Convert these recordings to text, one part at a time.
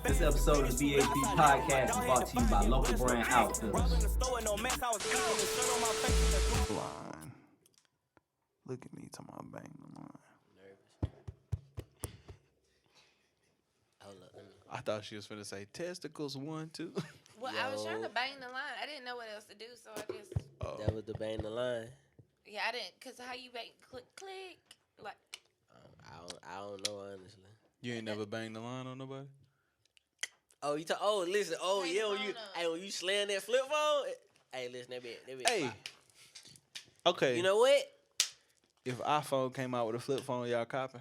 This episode of the BHB Podcast is brought to you by Local Brand Outfitters. Line. Look at me talking about bang the line. Hold up. I thought she was finna say testicles 1, 2. Well, I was trying to bang the line. I didn't know what else to do, so I just... That was the bang the line. Yeah, I didn't, because how you bang, click, like... I don't know, honestly. You ain't never banged the line on nobody? Oh, listen. Oh, Bang yeah, the when line when you slam that flip phone. Hey, listen, that be Hey. fire. Okay. You know what? If iPhone came out with a flip phone, y'all copy?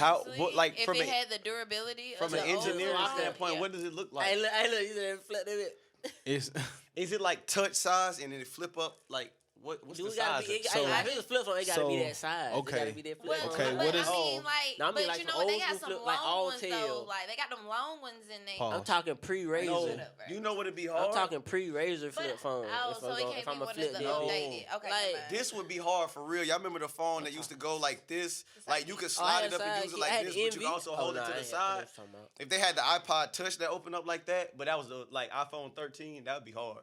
Honestly, what, like, if from it a- had the durability From of an the old engineering phone, standpoint, yeah. what does it look like? Hey, look, you said flip that bit. It's Is it like touch size and then it flip up? Like, what's Dude, the size? if So- it's a flip phone, it gotta be that size. okay. It gotta be that flip Well, phone. Okay, but what is- I mean, like, No, I mean, but like you some know what? They old got school some flip, long like all ones, though. tail. Like, they got them long ones in there. Pause. I'm talking pre-razor. No, Shut up, bro. you know what it'd be hard? I'm talking pre-razor But- flip phone. Oh, If so I'm it gonna- can't if be I'm a one of flip the that No. updated. Okay, Like, never mind. This would be hard for real. Y'all remember the phone that used to go like this? Like you could I slide had it up and side use it key. I like had this, the but you envy. can also hold Oh, it nah, to I the ain't- side. I'm talking about- If they had the iPod Touch that opened up like that, but that was the like iPhone 13, that would be hard.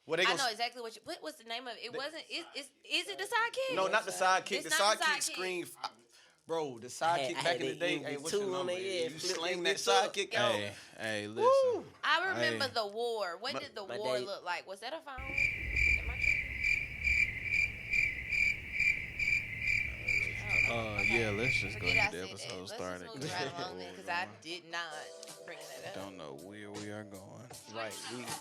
Well, they I gonna know exactly what was the name of it. It wasn't. Is it the sidekick? no, not the sidekick. It's The not the sidekick sidekick. screen. Bro, the I sidekick had back in the that day. envy Hey, what's too your on number? there, yeah, You flip sling that that bitch up. sidekick out. hey, listen. I remember Hey. the war. What did the my war day- look like? Was that a phone? Am I tripping? Yeah, let's just go Forget I get the said that. episode Let's started. just move right along then, because I did not bring that up. Don't know where we are going. Right.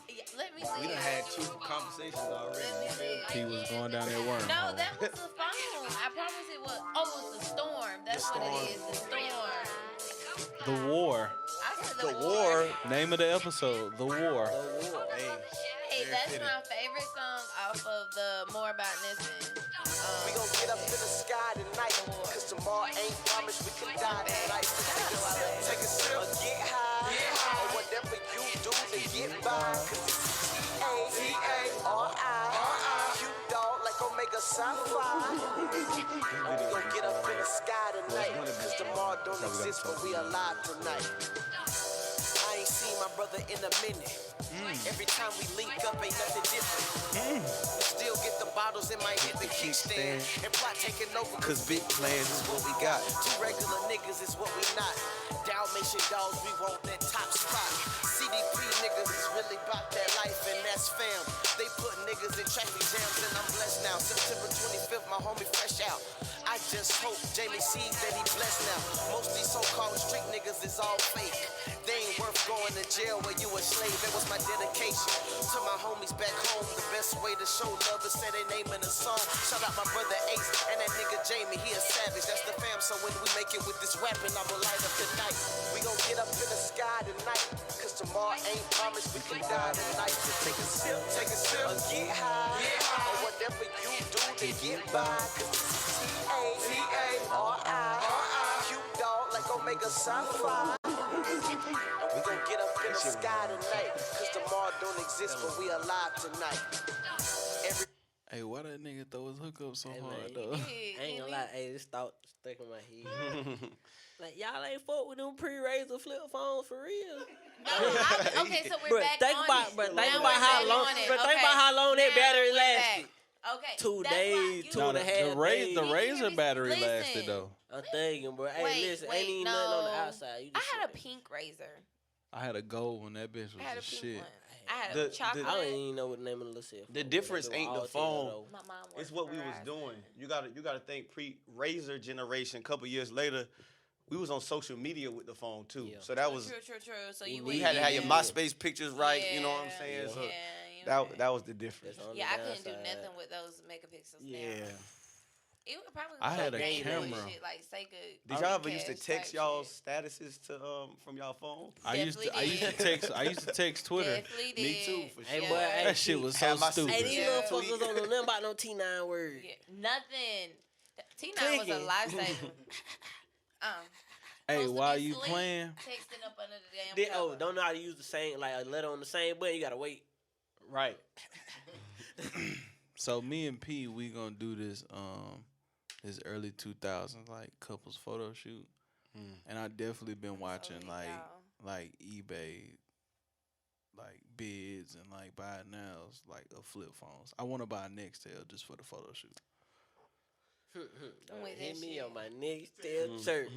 Yeah, let me see. We done had 2 conversations already. Let me see. He was going down that wormhole. No, that was the phone. I promise it was. Oh, it was the storm. That's what it is. The storm. The War. I said The war. Name of the episode, The War. Hey, Hey, very that's fitting. my favorite song off of the More About Nissen. We gon' get up in the sky tonight, cause tomorrow ain't promised we can die tonight. Take a sip or get high, or whatever you do to get by. Cause it's T-A-R-I, you dog like Omega Sci-Fi. We gon' get up in the sky tonight, cause tomorrow don't exist, but we alive tonight. I ain't seen my brother in a minute. Every time we link up, ain't nothing different. We still get the bottles in my hip and kickstand. And plot taking over, Cause big plans is what we got. 2 regular niggas is what we not. Dalmatian dogs, we want that top spot. CDP niggas is really about that life, and that's fam. They put niggas in traffic jams, and I'm blessed now. September 25th, my homie fresh out. I just hope Jamie sees that he blessed now. Most these so-called street niggas is all fake. They ain't worth going to jail where you a slave. That was my dedication to my homies back home. The best way to show love is say their name in a song. Shout out my brother Ace and that nigga Jamie. He a savage. That's the fam. So when we make it with this rapping, I'ma light up the night. We gon' get up in the sky tonight, cause tomorrow ain't promised we can die tonight. So take a sip, or get high, or whatever you do to get by. Cause this is T-A-R-I, you dog like Omega Sci-Fi. We gon' get up in the sky tonight, cause tomorrow don't exist, but we alive tonight. Hey, why that nigga throw his hook up so Hey, hard, man. though? I ain't gonna lie, hey, this thought stuck in my head. Like, y'all ain't fuck with them pre-razor flip phones for real. No, okay, so we're Bro, back think on about, it. bro, think Now about we're how back long, on it. bro, think Okay. about how long that Now battery we're lasted. back. Okay. 2 that's why days, you- 2 and a half days. The You Razor hear me? battery Listen. lasted, though. I'm thinking, bro. Hey, Wait, listen, wait, ain't even no. nothing on the outside. You I just had a sit pink razor. I had a gold one. That bitch was I had a the pink shit. one. I had The- a chocolate. there. I don't even know what the name of the little cell phone The was. difference They ain't were the all phone. together, My mom worked It's what we for was Verizon. doing. You gotta think pre-Razor generation. Couple years later, we was on social media with the phone too. Yeah. So that was True. So You you need you had to have your Yeah. MySpace pictures right. You know what I'm saying? Yeah, So you that right. that was the difference. That's on Yeah, I the couldn't do downside. nothing with those megapixels. Yeah. Now. It would probably I had like a Game Boy camera. Shit, like Sega. Did y'all ever used to Dreamcast text type y'all shit. statuses to from y'all phone? I used to Definitely text Twitter. Definitely did. Me too, for Hey, sure. boy, hey, That shit was so Have my stupid. Hey, these Yeah. little fuckers don't know nothing about no T9 words. Yeah, nothing. T9 was a Clicking. lifesaver. Hey, Supposed to while be you sleep, playing, texting up under the damn They, cover. don't know how to use the same, like a letter on the same button. You gotta wait. Right. so me and P, we gonna do this early 2000s like couples photo shoot, and I definitely been watching like eBay, like bids and like buy nows like of flip phones. I want to buy a Nextel just for the photo shoot. Don't with hit that me shit. on my next tail shirt.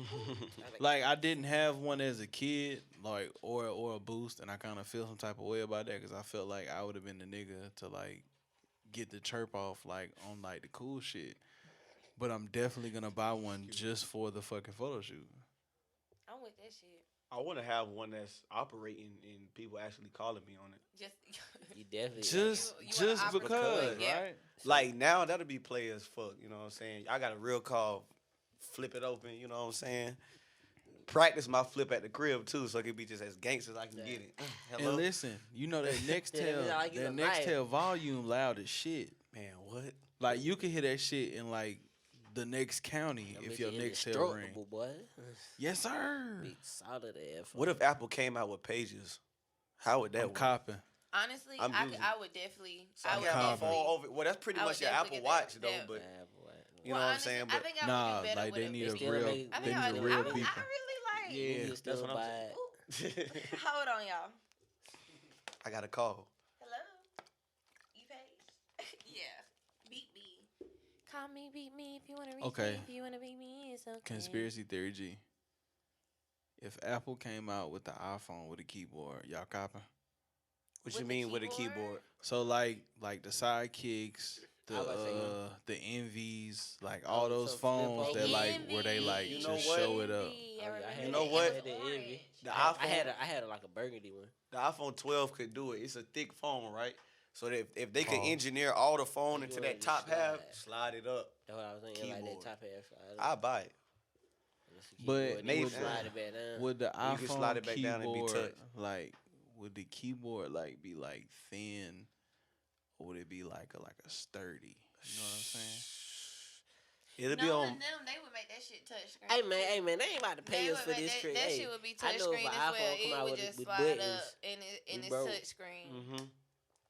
Like I didn't have one as a kid, like or a boost, and I kind of feel some type of way about that because I felt like I would have been the nigga to like get the chirp off like on like the cool shit. But I'm definitely gonna buy one just for the fucking photo shoot. I'm with that shit. I want to have one that's operating and people actually calling me on it. Just You definitely Just you wanna just operate because, quick, yeah. right? Like now, that'll be play as fuck. You know what I'm saying? I got a real call, flip it open. You know what I'm saying? Practice my flip at the crib too, so it can be just as gangster as I can get it. Hello, And listen, you know that Nextel, Yeah, like it's that a knife. Nextel volume loud as shit. man. What? Like you can hear that shit in like the next county That if bitch your Nextel indestructible, ring. boy. Yes, sir. Big solid ass. What if Apple came out with pages? How would that I'm work? copping. honestly, I'm I using- would definitely. So I I would got my copy. phone definitely. over. Well, that's pretty I would much your definitely Apple get Watch that- though. that- But you know Well, what I'm honestly, saying? I But think I would Nah, do better like with they a need a big- still real, make- they they need a still real make- beeper. I really like. Yeah. You still what I'm buy it. Hold on, y'all. I got a call. Hello. E-Page. Yeah. Beat me. Call me, beat me if you wanna reach Okay. me. If you wanna beat me, it's okay. Conspiracy theory G. If Apple came out with the iPhone with a keyboard, y'all copping? What With you the mean with a keyboard? keyboard? So like the sidekicks, I was the envies, like all Oh, those so flip phones over. that like where they like You just know what? show it up. Envy, I Oh, yeah, I remember had You that. know that. what? It was The orange. envy. The I iPhone, had like a burgundy one. the iPhone 12 could do it. It's a thick phone, right? So that if they could Pause. engineer all the phone You into do that it, top you half, slide. slide it up. That's what I was thinking. Like Keyboard. that top half. I buy it. But maybe would- slide it back down. Would the You iPhone can slide it back down and be keyboard touched. like would the keyboard like be like thin, or would it be like a sturdy? You know what I'm saying? It'll be Knowing on. them, they would make that shit touch screen. Hey man, they ain't about to pay They us would for make this that, trick. that Hey, shit would be I touch know if screen an as well. iPhone come It out would with just with slide buttons, up and we it's broke. touch screen. Mm-hmm.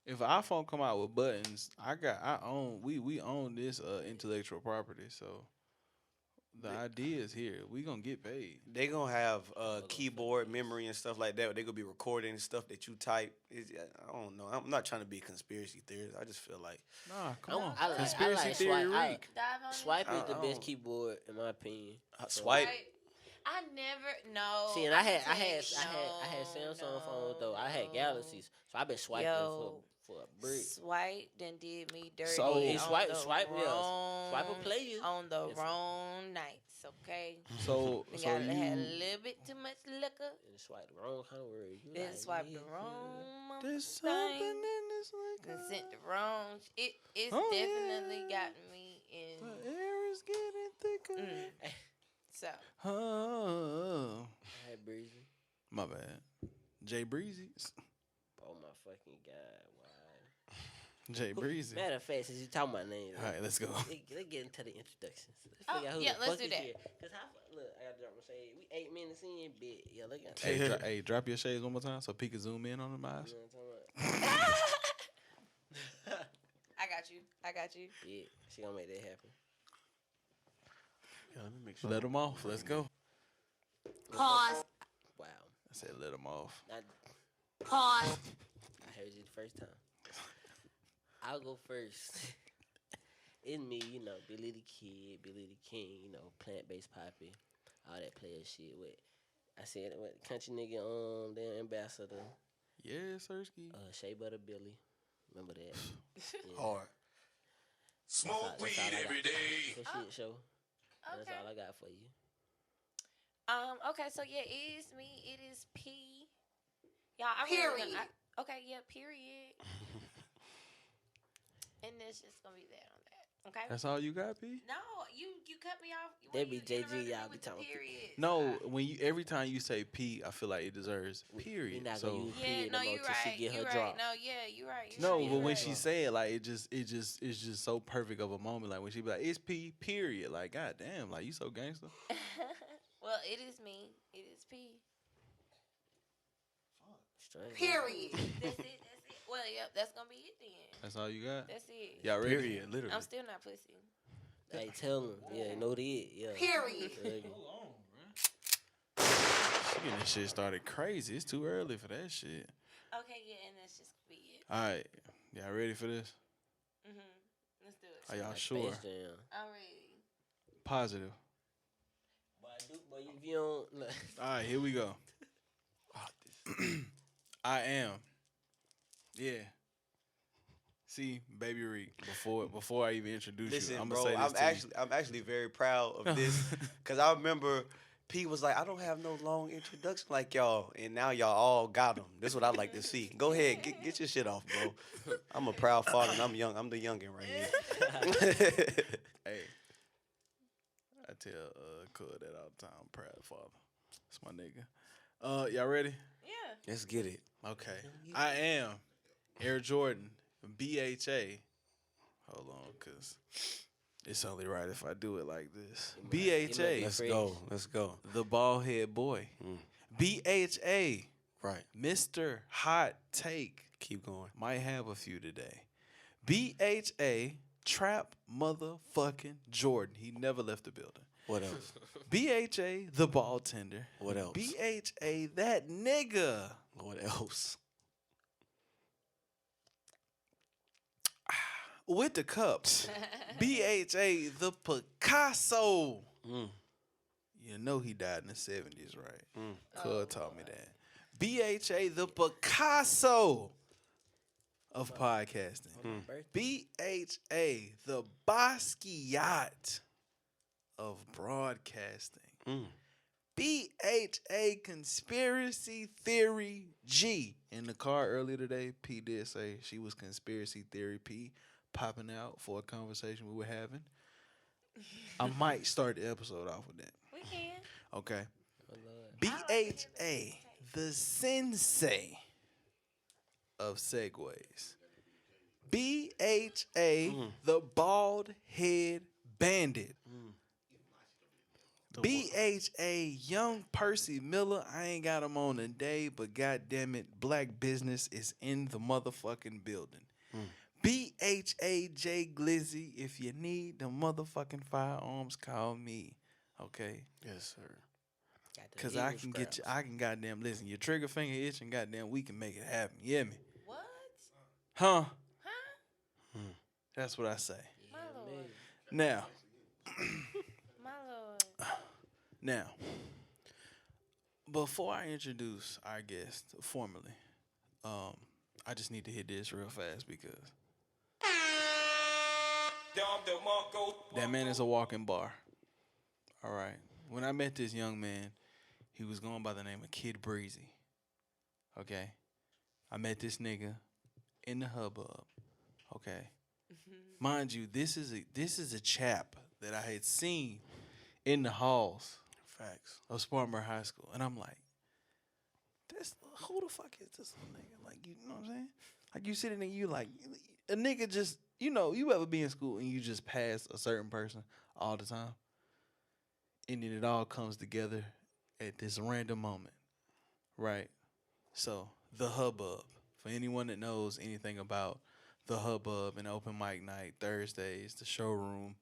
If an iPhone come out with buttons, we own this intellectual property, so the idea is here. We gonna get paid. They gonna have keyboard memory and stuff like that. They gonna be recording stuff that you type. I don't know. I'm not trying to be a conspiracy theorist. I just feel like Nah, come on. I like Conspiracy theory swipe. Reek. Dive on Swipe is the I best don't- keyboard in my opinion. swipe. Right? I never know. See, and I had No, Samsung phones no, though. I had no. Galaxies, so I've been swiping Yo, for a brick. Swipe then did me dirty. So- on It swipe- the swipe, yes. wrong, Swipe a player. on the It's- wrong nights. Okay, So we so gotta had a you little bit too much liquor. And swipe the wrong kind of word. You Then like, swipe the yeah, wrong there's thing. something in this And liquor. sent the wrong. It's Oh, definitely yeah. gotten me in. The air is getting thicker. Mm. So Oh, Hey, Breezy. my bad. Jay Breezy. Oh my fucking god! Why? Jay Breezy. Matter of fact, since you talking about names, All right, let's go. let's get into the introductions. Let's Oh, figure out who yeah, the let's fuck do is that. here. Cause look, I gotta drop my shade. We 8 minutes in, bit. Yeah, look at Hey, drop your shades one more time so P can zoom in on the eyes. You know what I'm talking about? I got you. Yeah, she gonna make that happen. Yeah, let me make sure. Let them off. Let's go. Pause. Wow. I said let them off. Pause. I heard you the first time. I'll go first. It's me, you know, Billy the Kid, Billy the King, you know, plant-based poppy, all that player shit with. I said what country nigga their ambassador, Yeah, Sirski. Shea Butter Billy. Remember that? Yeah. Hard. Smoke weed every day. For shit show. That's Okay. all I got for you. Okay, so yeah, it is me. It is P. Y'all, I'm really Period. okay, yeah, period. And that's just gonna be that on that. Okay. That's all you got, P? No, you cut me off. That when be you JG, interrupted me y'all be with the talking- periods. No, when you every time you say P, I feel like it deserves We period. not So gonna use Yeah, period no, no more you till she right. get You her right. drop. No, yeah, you right. You no, right, but you when right. she say it, like it's just so perfect of a moment. Like when she be like, "It's P, period." Like, god damn, like you so gangster. Well, it is me. It is P. Straight. Period. That's it. That's it. Well, yep, that's gonna be it then. That's all you got. That's it. Y'all ready? Period. Literally. I'm still not pussy. Hey, tell them. Yeah, know that. Yeah. Period. Ready. Getting this shit started crazy. It's too early for that shit. Okay, yeah, and that's just be it. All right, y'all ready for this? Let's do it. Are y'all Like sure? Space Jam. I'm ready. Positive. Boy, if you don't look. All right, here we go. I am. Yeah. See, Baby Reek. Before I even introduce Listen, you, I'm bro, gonna say this to you. I'm actually very proud of this because I remember P was like, I don't have no long introduction like y'all, and now y'all all got them. This is what I like to see. Go ahead, get your shit off, bro. I'm a proud father, and I'm young. I'm the youngin' right here. Hey, I tell Cud that all the time. I'm proud father. That's my nigga. Y'all ready? Yeah. Let's get it. Okay. I am Air Jordan, BHA. Hold on, cause it's only right if I do it like this. BHA, Let's go. the bald head boy. BHA, Right. Mr. Hot Take. Keep going. Might have a few today. BHA, Trap motherfucking Jordan. He never left the building. What else? BHA, the ball tender. What else? BHA, that nigga. What else? With the cups. BHA, the Picasso. You know he died in the 70s, right? Cud taught me that. BHA, the Picasso of podcasting. BHA, the Basquiat of broadcasting. BHA, conspiracy theory G. In the car earlier today, P did say she was conspiracy theory P popping out for a conversation we were having. I might start the episode off with that. We can. Okay. BHA, the sensei of segues. BHA, the bald head bandit. BHA, young Percy Miller. I ain't got him on today, but goddamn it, Black Business is in the motherfucking building. BHA J Glizzy, if you need the motherfucking firearms, call me. Okay? Yes, sir. Cause I can get you. I can goddamn listen. Your trigger finger itching. Goddamn, we can make it happen. You hear me? What? Huh? Huh? That's what I say. My lord. Now, My lord. now, before I introduce our guest formally, I just need to hit this real fast because that man is a walking bar. All right. When I met this young man, he was going by the name of Kid Breezy. Okay. I met this nigga in the Hub Bub. Okay. Mind you, this is a chap that I had seen in the halls of Spartanburg High School. And I'm like, who the fuck is this little nigga? Like, you know what I'm saying? Like, you sitting there, you like, a nigga just, you know, you ever be in school and you just pass a certain person all the time? And then it all comes together at this random moment, right? So, the Hub Bub. For anyone that knows anything about the Hub Bub and open mic night, Thursdays, the showroom,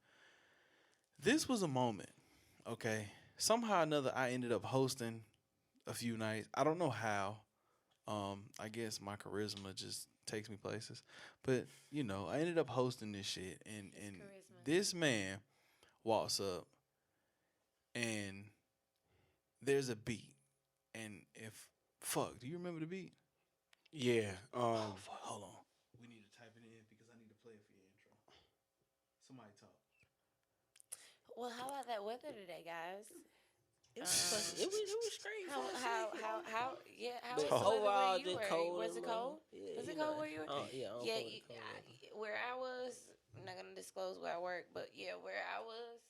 this was a moment, okay? Somehow or another, I ended up hosting a few nights. I don't know how. I guess my charisma just takes me places. But, you know, I ended up hosting this shit. And this man walks up, and there's a beat. And do you remember the beat? Yeah. Hold on. We need to type it in because I need to play it for your intro. Somebody talk. Well, how about that weather today, guys? It was great. How was But the weather overall, where you just were? cold Was it and cold? yeah, Was it you cold know. where you were? Yeah, Where I was, I'm not gonna disclose where I work, but yeah, where I was,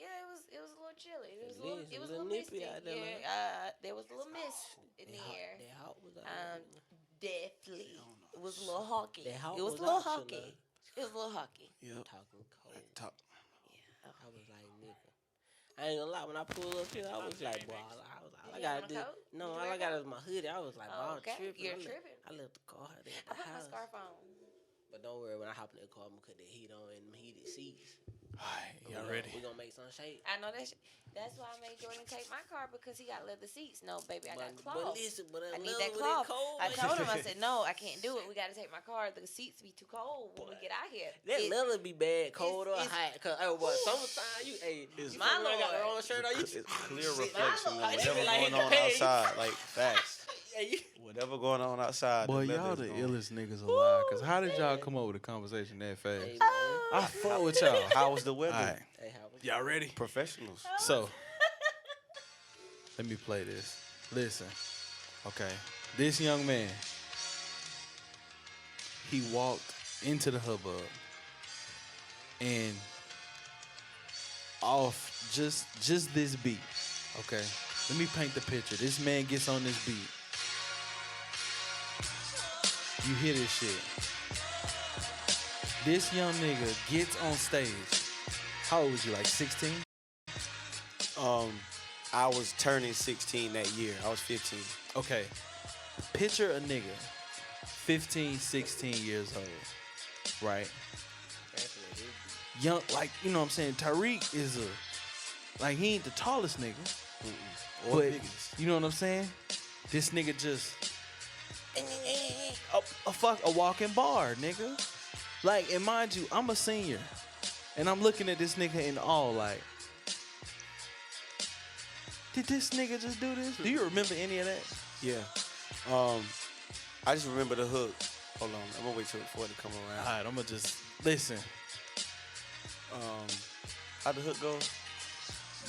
yeah, it was a little chilly. It was a little nippy misty. out there, Yeah, there was a little mist in the air. That hot was out there. Definitely, it was a little hawky. That hot It was was a little out, hawky. It was a little hawky. Yep. Talking cold. Yeah. I was like, nigga. I ain't gonna lie, when I pulled up here, I was like, boy, all I gotta do. No, all I got is my hoodie. I was like, boy, I'm tripping. You're tripping. I left the car at the I put my house. scarf on. But don't worry, when I hop in the car, I'm gonna cut the heat on and them heated seats. Y'all ready? We gonna make some shake. I know that's why I made Jordan take my car because he got leather seats. No, baby, I got But cloth. listen, I need that cloth. I told him, I said, no, I can't do it. We got to take my car. The seats be too cold when we get out here. That leather be bad, cold or it's- hot. Cause summertime, you my got the Lord. wrong shirt on. You It's clear reflection of Lord. whatever Like, going on hey. outside. Like, facts. Hey, you- Whatever going on outside. Boy, the y'all leather the is gone. illest niggas alive. Cause how did y'all come up with a conversation that fast? Hey, man. I fuck with y'all. How was the weather? All right, Hey, how was y'all ready? Professionals. So, let me play this. Listen, okay. This young man, he walked into the Hub Bub and off just this beat, okay? Let me paint the picture. This man gets on this beat. You hear this shit. This young nigga gets on stage. How old was you, like 16? I was turning 16 that year. I was 15. Okay. Picture a nigga, 15, 16 years old, right? Young, like, you know what I'm saying? Tariq is like, he ain't the tallest nigga. Or But, biggest. you know what I'm saying? This nigga just, a walking bar, nigga. Like, and mind you, I'm a senior. And I'm looking at this nigga in awe, like, did this nigga just do this? Do you remember any of that? Yeah. I just remember the hook. Hold on. I'm going to wait for it to come around. All right, I'm going to just listen. How the hook go?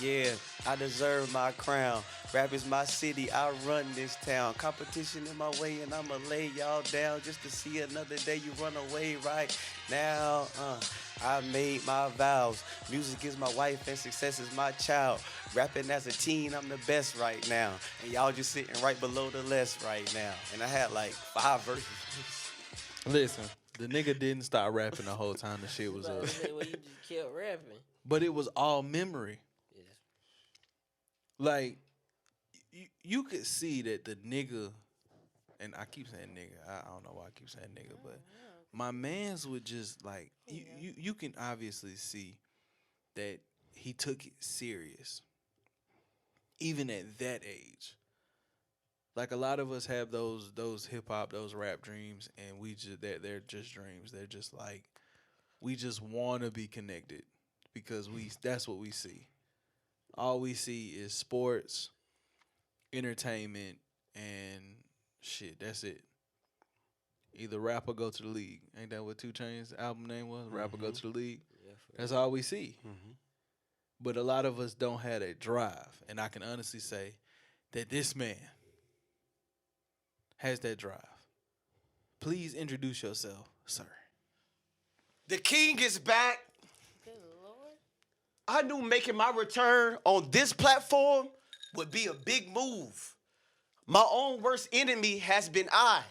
Yeah, I deserve my crown. Rap is my city, I run this town. Competition in my way and I'ma lay y'all down just to see another day you run away right now. I made my vows. Music is my wife and success is my child. Rapping as a teen, I'm the best right now. And y'all just sitting right below the less right now. And I had like 5 verses. Listen, the nigga didn't stop rapping the whole time the shit was up. Well, you just kept rapping. But it was all memory. Yeah. Like, you could see that the nigga, and I keep saying nigga, I don't know why I keep saying nigga, but my mans would just like, you can obviously see that he took it serious, even at that age. Like, a lot of us have those hip hop, those rap dreams, and they're just dreams. They're just like, we just want to be connected because that's what we see. All we see is sports, entertainment, and shit. That's it. Either rap or go to the league. Ain't that what 2 Chainz's album name was? Rap or go to the league. Yeah, That's all we see. Mm-hmm. But a lot of us don't have that drive. And I can honestly say that this man has that drive. Please introduce yourself, sir. The king is back. Good Lord. I knew making my return on this platform would be a big move. My own worst enemy has been I.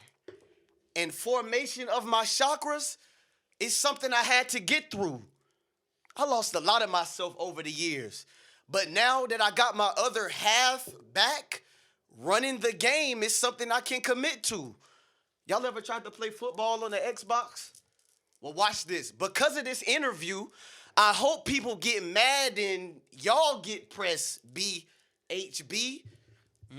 And formation of my chakras is something I had to get through. I lost a lot of myself over the years. But now that I got my other half back, running the game is something I can commit to. Y'all ever tried to play football on the Xbox? Well, watch this. Because of this interview, I hope people get mad and y'all get pressed BHB.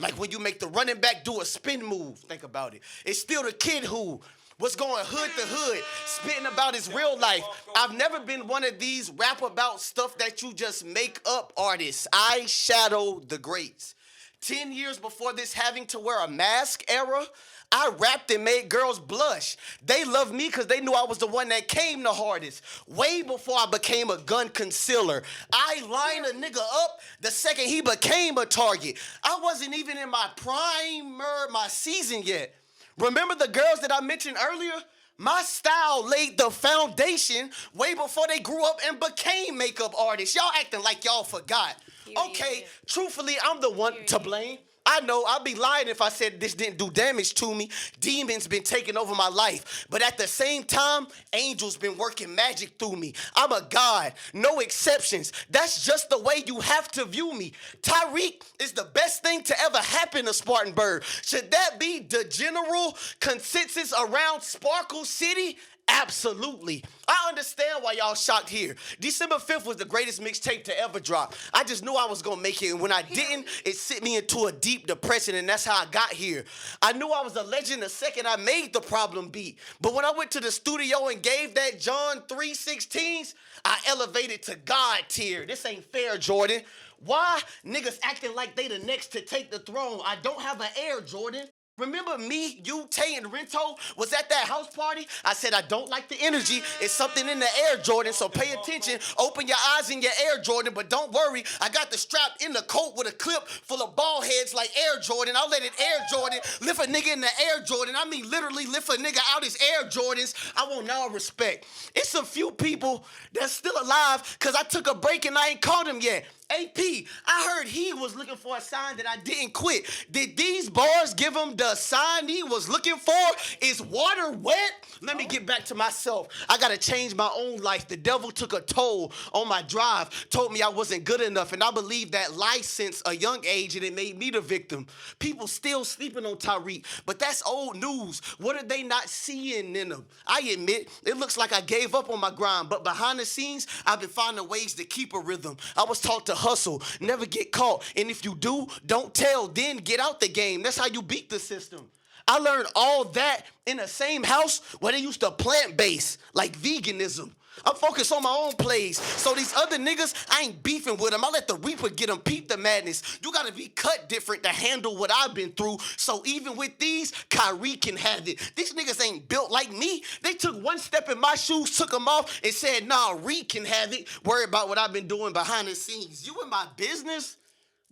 Like when you make the running back do a spin move. Think about it. It's still the kid who was going hood to hood, spitting about his real life. I've never been one of these rap about stuff that you just make up artists. I shadow the greats. 10 years before this having to wear a mask era, I rapped and made girls blush. They loved me because they knew I was the one that came the hardest. Way before I became a gun concealer. I lined a nigga up the second he became a target. I wasn't even in my my season yet. Remember the girls that I mentioned earlier? My style laid the foundation way before they grew up and became makeup artists. Y'all acting like y'all forgot. Okay, truthfully, I'm the one to blame. I know I'd be lying if I said this didn't do damage to me. Demons been taking over my life. But at the same time, angels been working magic through me. I'm a god, no exceptions. That's just the way you have to view me. Tariq is the best thing to ever happen to Spartanburg. Should that be the general consensus around Sparkle City? Absolutely. I understand why y'all shocked here. December 5th was the greatest mixtape to ever drop. I just knew I was going to make it, and when I didn't, it sent me into a deep depression, and that's how I got here. I knew I was a legend the second I made the problem beat, but when I went to the studio and gave that John 3:16s, I elevated to God tier. This ain't fair, Jordan. Why? Niggas acting like they the next to take the throne. I don't have an heir, Jordan. Remember me, you, Tay, and Rento was at that house party? I said I don't like the energy. It's something in the air, Jordan, so pay attention. Open your eyes in your air, Jordan, but don't worry. I got the strap in the coat with a clip full of ball heads like Air Jordan. I'll let it air, Jordan. Lift a nigga in the air, Jordan. I mean literally lift a nigga out his Air Jordans. I want all respect. It's a few people that's still alive because I took a break and I ain't called him yet. AP, I heard he was looking for a sign that I didn't quit. Did these bars give him the sign he was looking for? Is water wet? Let me get back to myself. I gotta change my own life. The devil took a toll on my drive, told me I wasn't good enough, and I believed that lie since a young age, and it made me the victim. People still sleeping on Tariq, but that's old news. What are they not seeing in him? I admit, it looks like I gave up on my grind, but behind the scenes, I've been finding ways to keep a rhythm. I was taught to hustle, never get caught, and if you do, don't tell, then get out the game. That's how you beat the system. I learned all that in the same house where they used to plant-based, like veganism. I'm focused on my own plays. So these other niggas, I ain't beefing with them. I let the Reaper get them, peep the madness. You gotta be cut different to handle what I've been through. So even with these, Kyrie can have it. These niggas ain't built like me. They took one step in my shoes, took them off, and said, nah, Reek can have it. Worry about what I've been doing behind the scenes. You in my business?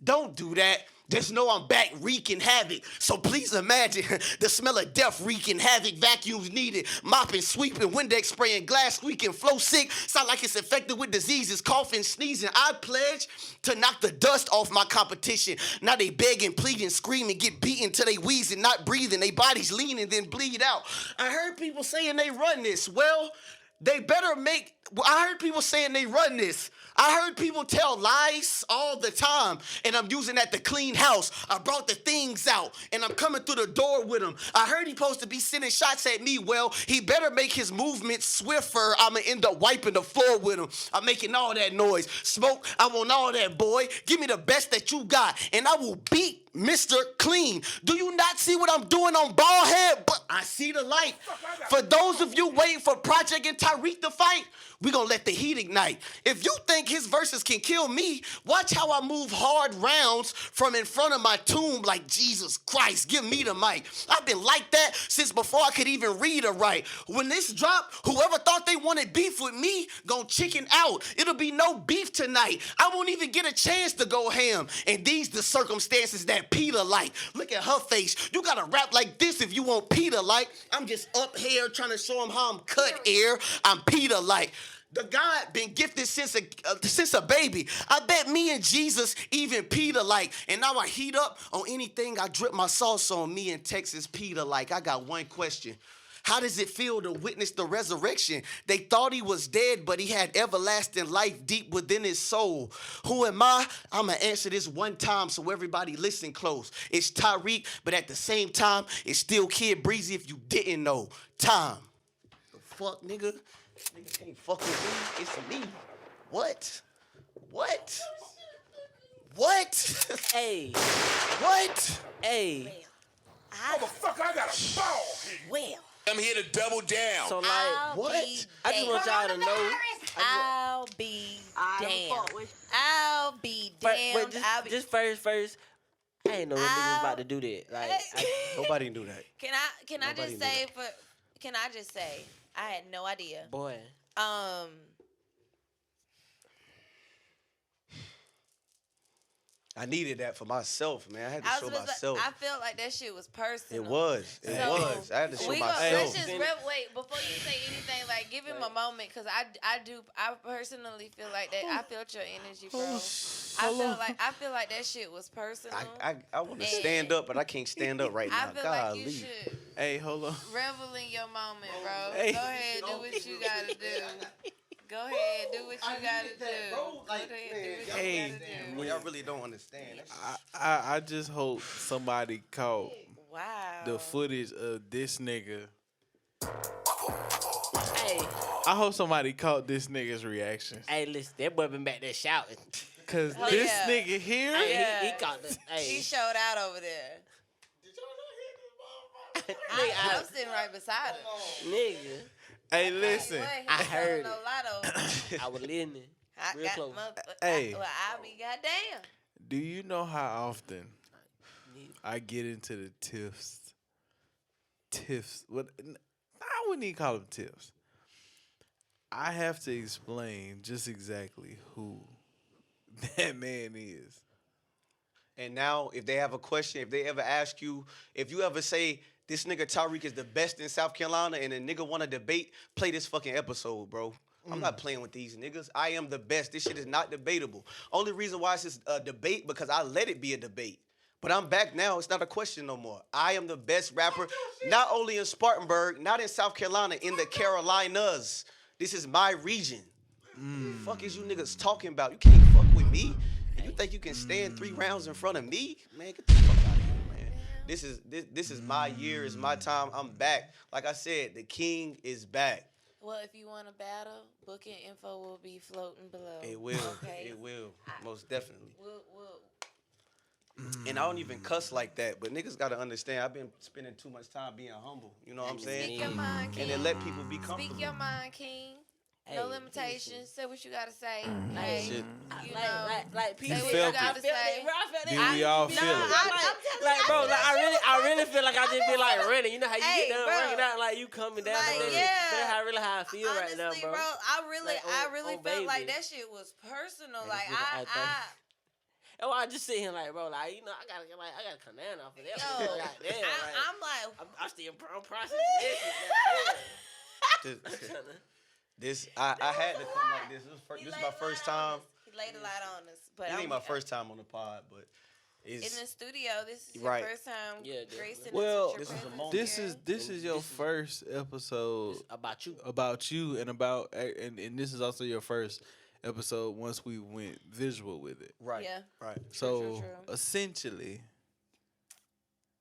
Don't do that. Just know I'm back wreaking havoc. So please imagine the smell of death wreaking havoc. Vacuums needed, mopping, sweeping, Windex spraying, glass squeaking, flow sick. Sound like it's infected with diseases, coughing, sneezing. I pledge to knock the dust off my competition. Now they begging, pleading, screaming, get beaten till they wheezing, not breathing. They bodies leaning, then bleed out. I heard people saying they run this. Well, they better make... I heard people saying they run this. I heard people tell lies all the time, and I'm using that to clean house. I brought the things out, and I'm coming through the door with him. I heard he supposed to be sending shots at me. Well, he better make his movements swifter. I'ma end up wiping the floor with him. I'm making all that noise. Smoke, I want all that, boy. Give me the best that you got, and I will beat Mr. Clean. Do you not see what I'm doing on Ballhead? But I see the light. For those of you waiting for Project and Tariq to fight, we gonna let the heat ignite. If you think his verses can kill me, watch how I move hard rounds from in front of my tomb like Jesus Christ. Give me the mic. I've been like that since before I could even read or write. When this drop, whoever thought they wanted beef with me, gon' chicken out. It'll be no beef tonight. I won't even get a chance to go ham. And these the circumstances that Peter like. Look at her face. You gotta rap like this if you want Peter like. I'm just up here trying to show him how I'm cut air. I'm Peter like. The God been gifted since a baby. I bet me and Jesus even Peter like. And now I heat up on anything I drip my sauce on. Me and Texas Peter like. I got one question. How does it feel to witness the resurrection? They thought he was dead, but he had everlasting life deep within his soul. Who am I? I'm going to answer this one time so everybody listen close. It's Tariq, but at the same time, it's still Kid Breezy if you didn't know. Time. The fuck, nigga? Nigga can't fuck with me. It's me. What? What? What? Hey. What? Hey. Motherfucker, I got a ball here. Well, I'm here to double down. So like, I'll what? be I just want y'all to know. I'll be damned. I'll be damned. I'll be. Just first. I ain't know what niggas was about to do that. Like, Nobody can do that. Can I just say can I just say I had no idea. boy. I needed that for myself, man. I had to show myself. I felt like that shit was personal. It was. I had to show myself. Let's just wait before you say anything. Like, give him a moment, cause I personally feel like that. I felt your energy, bro. I feel like that shit was personal. I want to stand up, but I can't stand up right now. I feel like you should. Hey, hold on. Revel in your moment, bro. Hey. Go ahead, do what you gotta do. Go ahead, do what you gotta do. Go ahead, do what you gotta do. Well, y'all really don't understand. I just hope somebody caught Wow. the footage of this nigga I hope somebody caught this nigga's reaction. Hey, listen, that boy been back there shouting. Cause Oh, this yeah. nigga here, Hey, he caught the. Hey, He showed out over there. I'm sitting right beside him. nigga, hey, listen. I heard it. No lotto. I was listening. I Real got close. Hey. Well, I'll be goddamn. Do you know how often I get into the tiffs? Tiffs. What? I wouldn't even call them tiffs. I have to explain just exactly who that man is. And now, if they have a question, if they ever ask you, if you ever say this nigga Tariq is the best in South Carolina, and a nigga want to debate, play this fucking episode, bro. I'm not playing with these niggas. I am the best. This shit is not debatable. Only reason why it's a debate because I let it be a debate. But I'm back now. It's not a question no more. I am the best rapper, not only in Spartanburg, not in South Carolina, in the Carolinas. This is my region. The fuck is you niggas talking about? You can't fuck with me. And you think you can stand 3 rounds in front of me? Man, get the fuck out of here, man. This is my year. It's my time. I'm back. Like I said, the king is back. Well, if you want to battle, booking info will be floating below. It will. Okay. It will. Most definitely. We'll And I don't even cuss like that, but niggas gotta understand. I've been spending too much time being humble. You know what I'm saying? Speak your mind, King. And then let people be comfortable. Speak your mind, King. Hey, No limitations. Say what you gotta say. Hey, shit. You know, like say people. what felt you gotta it. say. Did we all feel it? Like, bro, like I really feel like I just feel like running. You know how you Hey, get done bro. working out, like you coming down. Like, the yeah. That's how I feel right now, Honestly, bro. I really Like, on felt like baby. that shit was personal. Man, Like this nigga act I Oh, I just sit here like, bro, like you know, I gotta come down off of that. yo, Like, damn, like, I'm like, I'm still processing this. Shit, like, damn. I had to come like this. he This is laid my a first lot on time. us. He laid a lot on us, but It ain't my first time on the pod, but in it's the studio. This is Right. your first time. Yeah, definitely. gracing us Well, with your This is a presence moment. This here. is your first episode About you. about you and and this is also your first episode once we went visual with it. right. Yeah. Right. So true. essentially,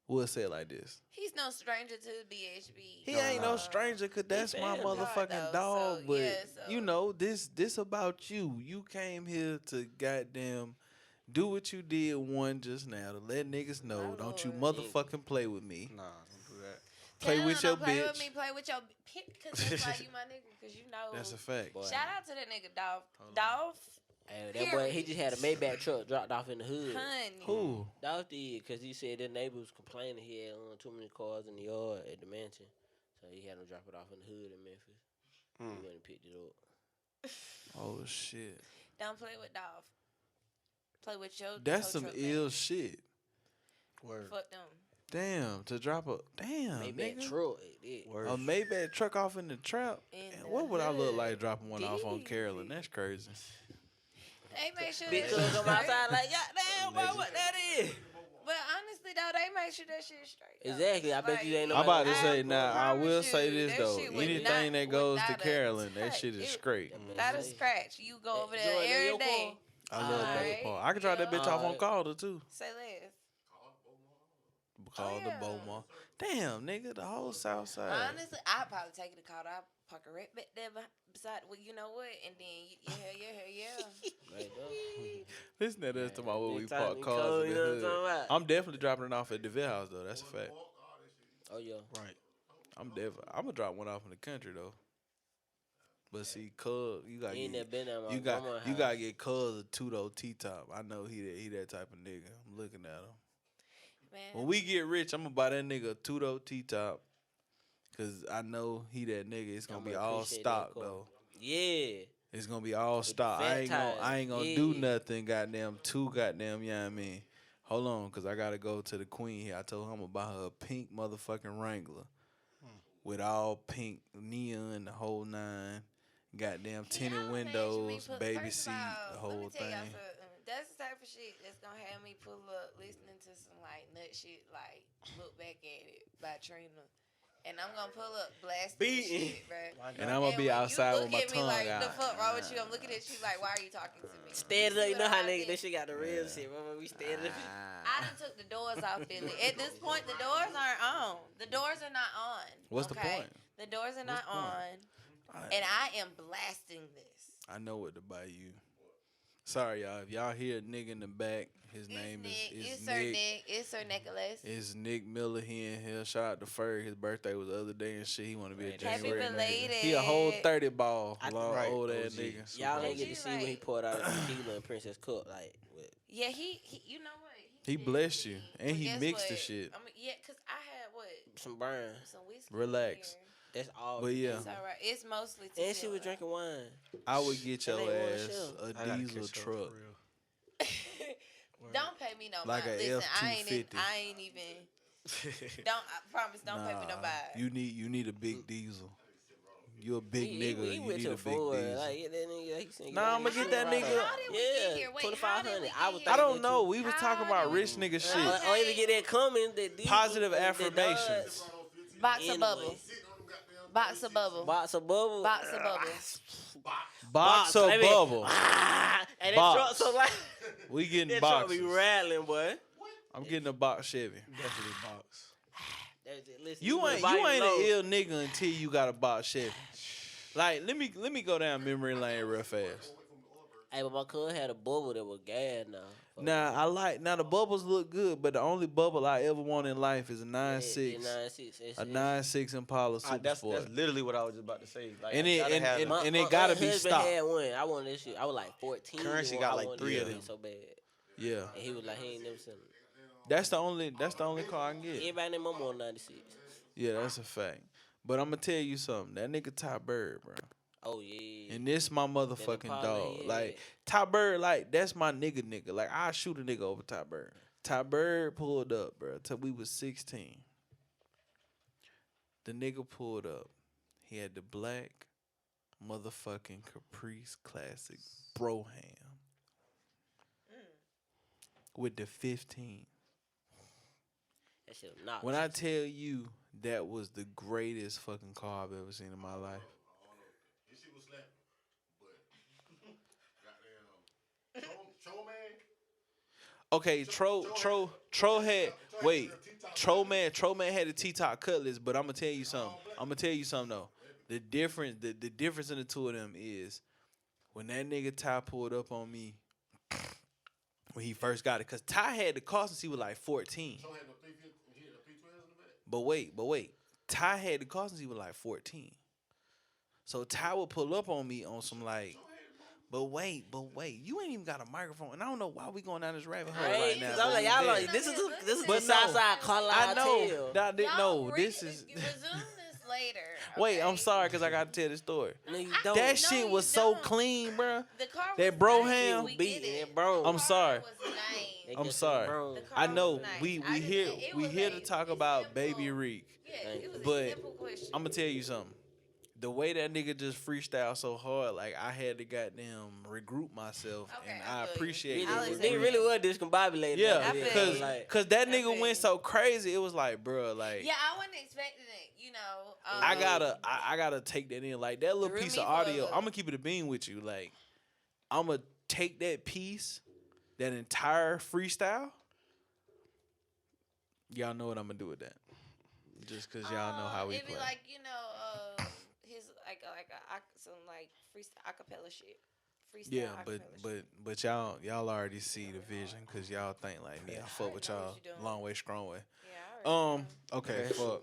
we'll say it like this. He's no stranger to the BHB. He ain't no stranger, cause that's my bad motherfucking though, dog. so, But yeah, so- you know, this about you. You came here to goddamn do what you did one just now to let niggas know. My Don't you Lord. motherfucking play with me. Nah, don't do that. Play Tell with him your don't play bitch. with me, play with your bitch, cause that's why you my nigga, cause you know. That's a fact. Boy. Shout out to that nigga Dolph. Dolph, Hey, that boy, he just had a Maybach truck dropped off in the hood. honey. Who? Dolph did, because he said the neighbor was complaining he had too many cars in the yard at the mansion. So he had him drop it off in the hood in Memphis. He went and picked it up. Oh shit. Don't play with Dolph. Play with your. That's your some truck ill man. shit. Word. Fuck them. Damn, to drop a Maybach nigga. truck. It did. Word. A Maybach truck off in the trap. In And the what would I look hood. like dropping one off on Dee. Carolyn? That's crazy. They make sure Big that cuz shit I'm straight. outside like, goddamn, bro, what that is? But honestly, though, they make sure that shit straight. though. Exactly. I bet you ain't no I'm about to I say now. I promise will say you, this that though. shit would Anything not- that goes to without a Carolyn, that touch. shit is It- straight. Without a scratch, you go over Joy, there that every your day. I love that Alright. part. I can drop that bitch off on Alright. Calder too. Say less. Call the yeah. Beaumont. Damn, nigga, the whole South Side. Honestly, I'd probably take it to Calder. I'd park it right back there beside. Well, you know what? And then yeah. Right, though. Listen to this to my where we Big time park and cars cold, in you the know what I'm hood. talking about? I'm definitely dropping it off at the DeVille house though. That's a fact. Oh, yeah. Right. I'm gonna drop one off in the country though. But see, Cuz, you gotta You ain't get, never been at my you grandma's house. gotta get Cuz a Tudo T-top. I know he that type of nigga. I'm looking at him. When Man, we get rich, I'm gonna buy that nigga a Tudo T-top. Cause I know he that nigga. It's gonna I'ma be all appreciate that stock call. though. Yeah. It's gonna be all stock. fat I ain't gonna tires. do Yeah. nothing. Goddamn, you know what I mean. Hold on, cause I gotta go to the queen here. I told her I'm gonna buy her a pink motherfucking Wrangler with all pink neon, the whole nine. Goddamn tinted y'all windows, imagine me pull- baby first seat, of all, the let whole me tell y'all thing. something. That's the type of shit that's gonna have me pull up listening to some like nut shit, like Look Back at It by Trina. And I'm gonna pull up blasting this Beating. shit, bro. And I'm gonna be when outside you with look my at me tongue like, out. The fuck wrong with you? I'm looking at you like, why are you talking to me? Stand up. See You know what how I nigga, did? that shit got the real shit. Remember we stand up. I done took the doors off, Billy. At this point, the doors aren't on. The doors are not on. What's the okay? point? The doors are not on. and I am blasting this. I know what to buy you. Sorry, y'all. If y'all hear a nigga in the back, his name is Sir Nick. Nick. It's Sir Nicholas. It's Nick Miller. He in here. Shout out to Ferg. His birthday was the other day and shit. He want to be a Happy January nigga. belated. He a whole 30 ball. I- Long, Right, old ass OG. nigga. Y'all Super ain't get to OG, see when he like- poured out a tequila and Princess Cup. Like, with, Yeah, he you know what? He did blessed me. you. And But he guess mixed the what? shit. I mean, yeah, cause I had what some burn. some whiskey. Relax. Here. That's all. But yeah, It's all right. It's mostly tequila. And she was drinking wine. I would get your That ain't one ass shell. a I gotta diesel catch up truck. for real. Don't pay me no Like mind. a Listen, I F-250. ain't even. Don't I promise. Don't pay me no mind. You need a big diesel. You a big He nigga. he You went need to a big Ford. diesel. Like, get that nigga. He said, Nah, I'ma get that nigga. How did we get here? Wait, how did we 2500. get I was here? I don't know. We was How talking about did we- rich nigga shit. Okay. Or either get that coming, that diesel, Positive that affirmations. Box of Anyway. bubbles. Box of bubbles. Box of bubble. Box of bubbles. Box or baby. bubble. And that Box. truck so like We getting that truck boxes. be rattling, boy. I'm getting a box Chevy. Definitely box. That's it. Listen, You put ain't volume an low. ill nigga until you got a box Chevy. Like let me go down memory lane real fast. Hey, but my cousin had a bubble that was gas now. Now the bubbles look good, but the only bubble I ever want in life is a 9.6. 9.6. A 9.6 Impala Super That's Sport. literally what I was just about to say. Like, And I it- gotta and- have and- a- it gotta be husband stock. had one. I wanted this shit. I was like 14. Currency when got I like wanted 3 this of shit them. so bad. Yeah. And he was like, he ain't never seen it. That's the only car I can get. Everybody in their mama on 96. Yeah, that's a fact. But I'm gonna tell you something. That nigga Ty Bird, bro. Oh, yeah. And this my motherfucking Impala, dog. yeah. Like Ty Bird, like that's my nigga. Like I shoot a nigga over Ty Bird. Ty Bird pulled up, bro, till we was 16. The nigga pulled up. He had the black motherfucking Caprice Classic Broham with the 15. That shit was not. When I tell you that was the greatest fucking car I've ever seen in my life. This shit was slapping. But goddamn, man. Okay, Tro had wait. Tro man had the T-top Cutlass, but I'm gonna tell you something though. The difference in the two of them is when that nigga Ty pulled up on me when he first got it, cause Ty had the car since he was like 14. Joe had no P12 in the back. But wait, Ty had the car since he was like 14. So Ty would pull up on me on some like. But wait, you ain't even got a microphone, and I don't know why we going down this rabbit hole right now. Cause I'm like, y'all like, this is But the no, Southside Carlisle I know. tale. That, Y'all no, this is. resume this later. Wait, okay? I'm sorry because I got to tell the story. No, you don't. That No, shit you was so don't. clean, bruh. The car That was Broham nice. We beat get it. it, bro. The I'm car sorry. was nice. I'm sorry. The car I know was nice. we I just here said it we was here a to talk about Baby simple- Reek, Yeah, it was but a simple question. I'm gonna tell you something. The way that nigga just freestyle so hard, like I had to goddamn regroup myself, Okay, and I I feel you. appreciate I'll it. accept Nigga really was discombobulated. Yeah, I feel cause, you. like, cause that I nigga feel went you. so crazy. It was like, bro, like Yeah, I wasn't expecting it. You know, I gotta take that in. Like that little Threw piece me of for a audio. loop. I'm gonna keep it a bean with you. Like I'm gonna take that piece, that entire freestyle. Y'all know what I'm gonna do with that. Just cause y'all know how we it'd play. be like his like some like freestyle acapella shit. Freestyle Yeah, acapella shit. but y'all already see the vision because y'all think like me. I fuck with know what y'all you doing. long way, strong way. Yeah, I already know. Okay, fuck.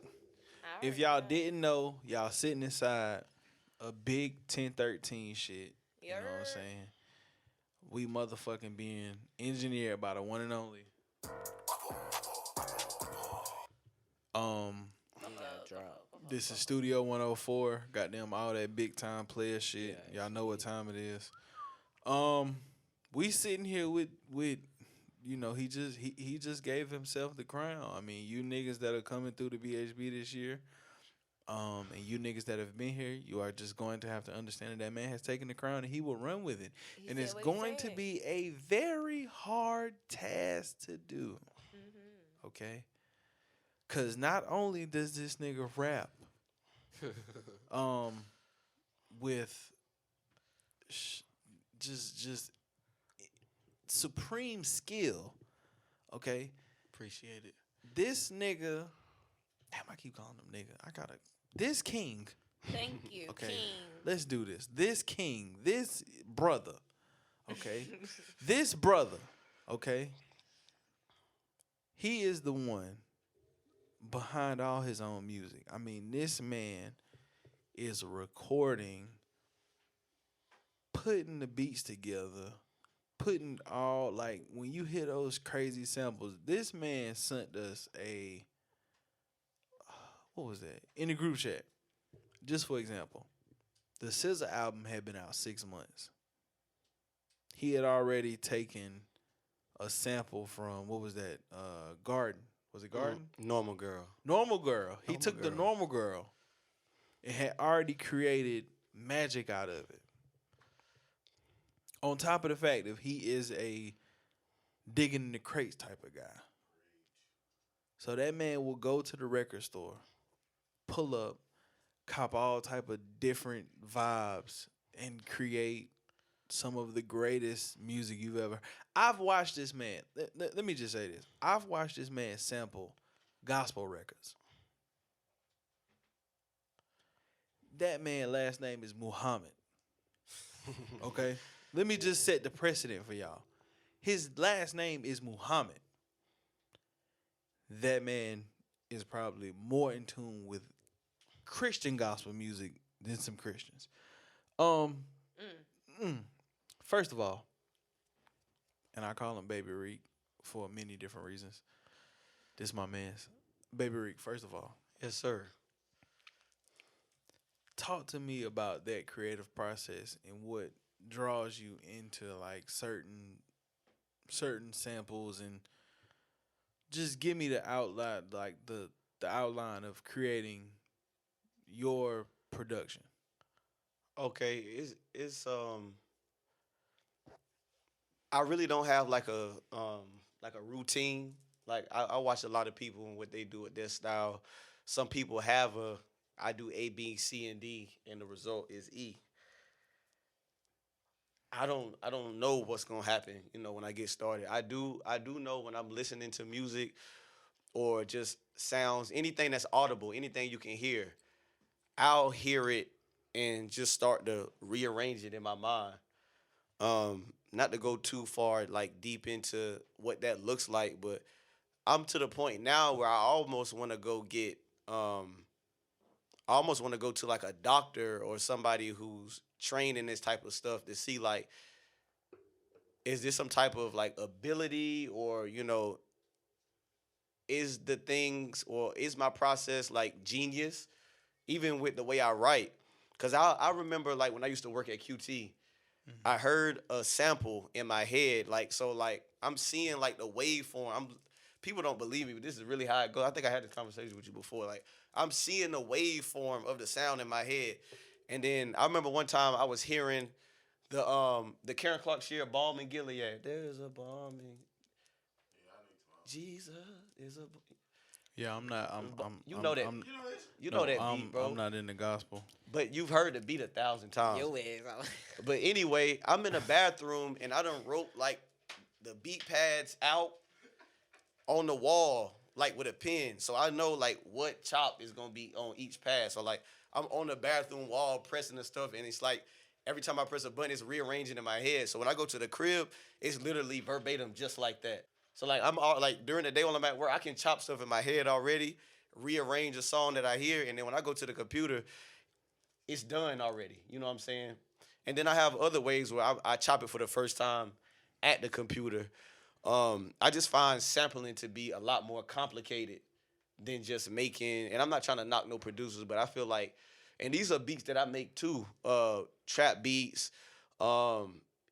I If already y'all know. didn't know, y'all sitting inside a big 1013 shit. You know what I'm Yer. saying? We motherfucking being engineered by the one and only. This is Studio 104. Goddamn all that big time player shit. Y'all know what time it is. We sitting here with you know, he just gave himself the crown. I mean, you niggas that are coming through the BHB this year, and you niggas that have been here, you are just going to have to understand that man has taken the crown and he will run with it. He And said it's what he going to said. be a very hard task to do. Mm-hmm. Okay? Cause not only does this nigga rap with just supreme skill, okay? Appreciate it. This nigga, damn, I keep calling him nigga. This king, Thank you, Okay. King. Let's do this. This king, this brother, okay? This brother, okay? He is the one behind all his own music. I mean, this man is recording, putting the beats together, putting all, like, when you hear those crazy samples, this man sent us what was that? In the group chat. Just for example, the SZA album had been out 6 months. He had already taken a sample from, what was that? Garden. Was it Garden? Normal Girl. Normal Girl. He Normal took the Girl. Normal Girl and had already created magic out of it. On top of the fact that he is a digging in the crates type of guy. So that man will go to the record store, pull up, cop all type of different vibes, and create some of the greatest music you've ever. I've watched this man. Let me just say this. I've watched this man sample gospel records. That man last name is Muhammad. Okay? Let me just set the precedent for y'all. His last name is Muhammad. That man is probably more in tune with Christian gospel music than some Christians. First of all, and I call him Baby Reek for many different reasons. This my man's. Baby Reek, first of all, Yes, sir. talk to me about that creative process and what draws you into like certain samples, and just give me the outline, like the outline of creating your production. Okay, it's I really don't have like a routine. Like I watch a lot of people and what they do with their style. Some people have I do A, B, C, and D, and the result is E. I don't know what's gonna happen, when I get started. I do know when I'm listening to music or just sounds, anything that's audible, anything you can hear, I'll hear it and just start to rearrange it in my mind. Not to go too far, like deep into what that looks like, but I'm to the point now where I almost want to go to like a doctor or somebody who's trained in this type of stuff to see like, is this some type of like ability, or is the things, or is my process like genius, even with the way I write? Because I remember like when I used to work at QT, I heard a sample in my head, like, so like I'm seeing like the waveform. People don't believe me, but this is really how it goes. I think I had this conversation with you before. Like I'm seeing the waveform of the sound in my head, and then I remember one time I was hearing the Karen Clark Shear Balm in Gilead. There's a balm in Jesus is a. Yeah, I'm not. You know that. You know that beat, bro. I'm not in the gospel. But you've heard the beat 1,000 times. Your ass. But anyway, I'm in the bathroom and I done wrote like the beat pads out on the wall, like with a pen. So I know like what chop is gonna be on each pad. So like I'm on the bathroom wall pressing the stuff, and it's like every time I press a button, it's rearranging in my head. So when I go to the crib, it's literally verbatim just like that. So like I'm all like during the day when I'm at work, I can chop stuff in my head already, rearrange a song that I hear, and then when I go to the computer, it's done already. You know what I'm saying? And then I have other ways where I chop it for the first time at the computer. I just find sampling to be a lot more complicated than just making, and I'm not trying to knock no producers, but I feel like, and these are beats that I make too, trap beats,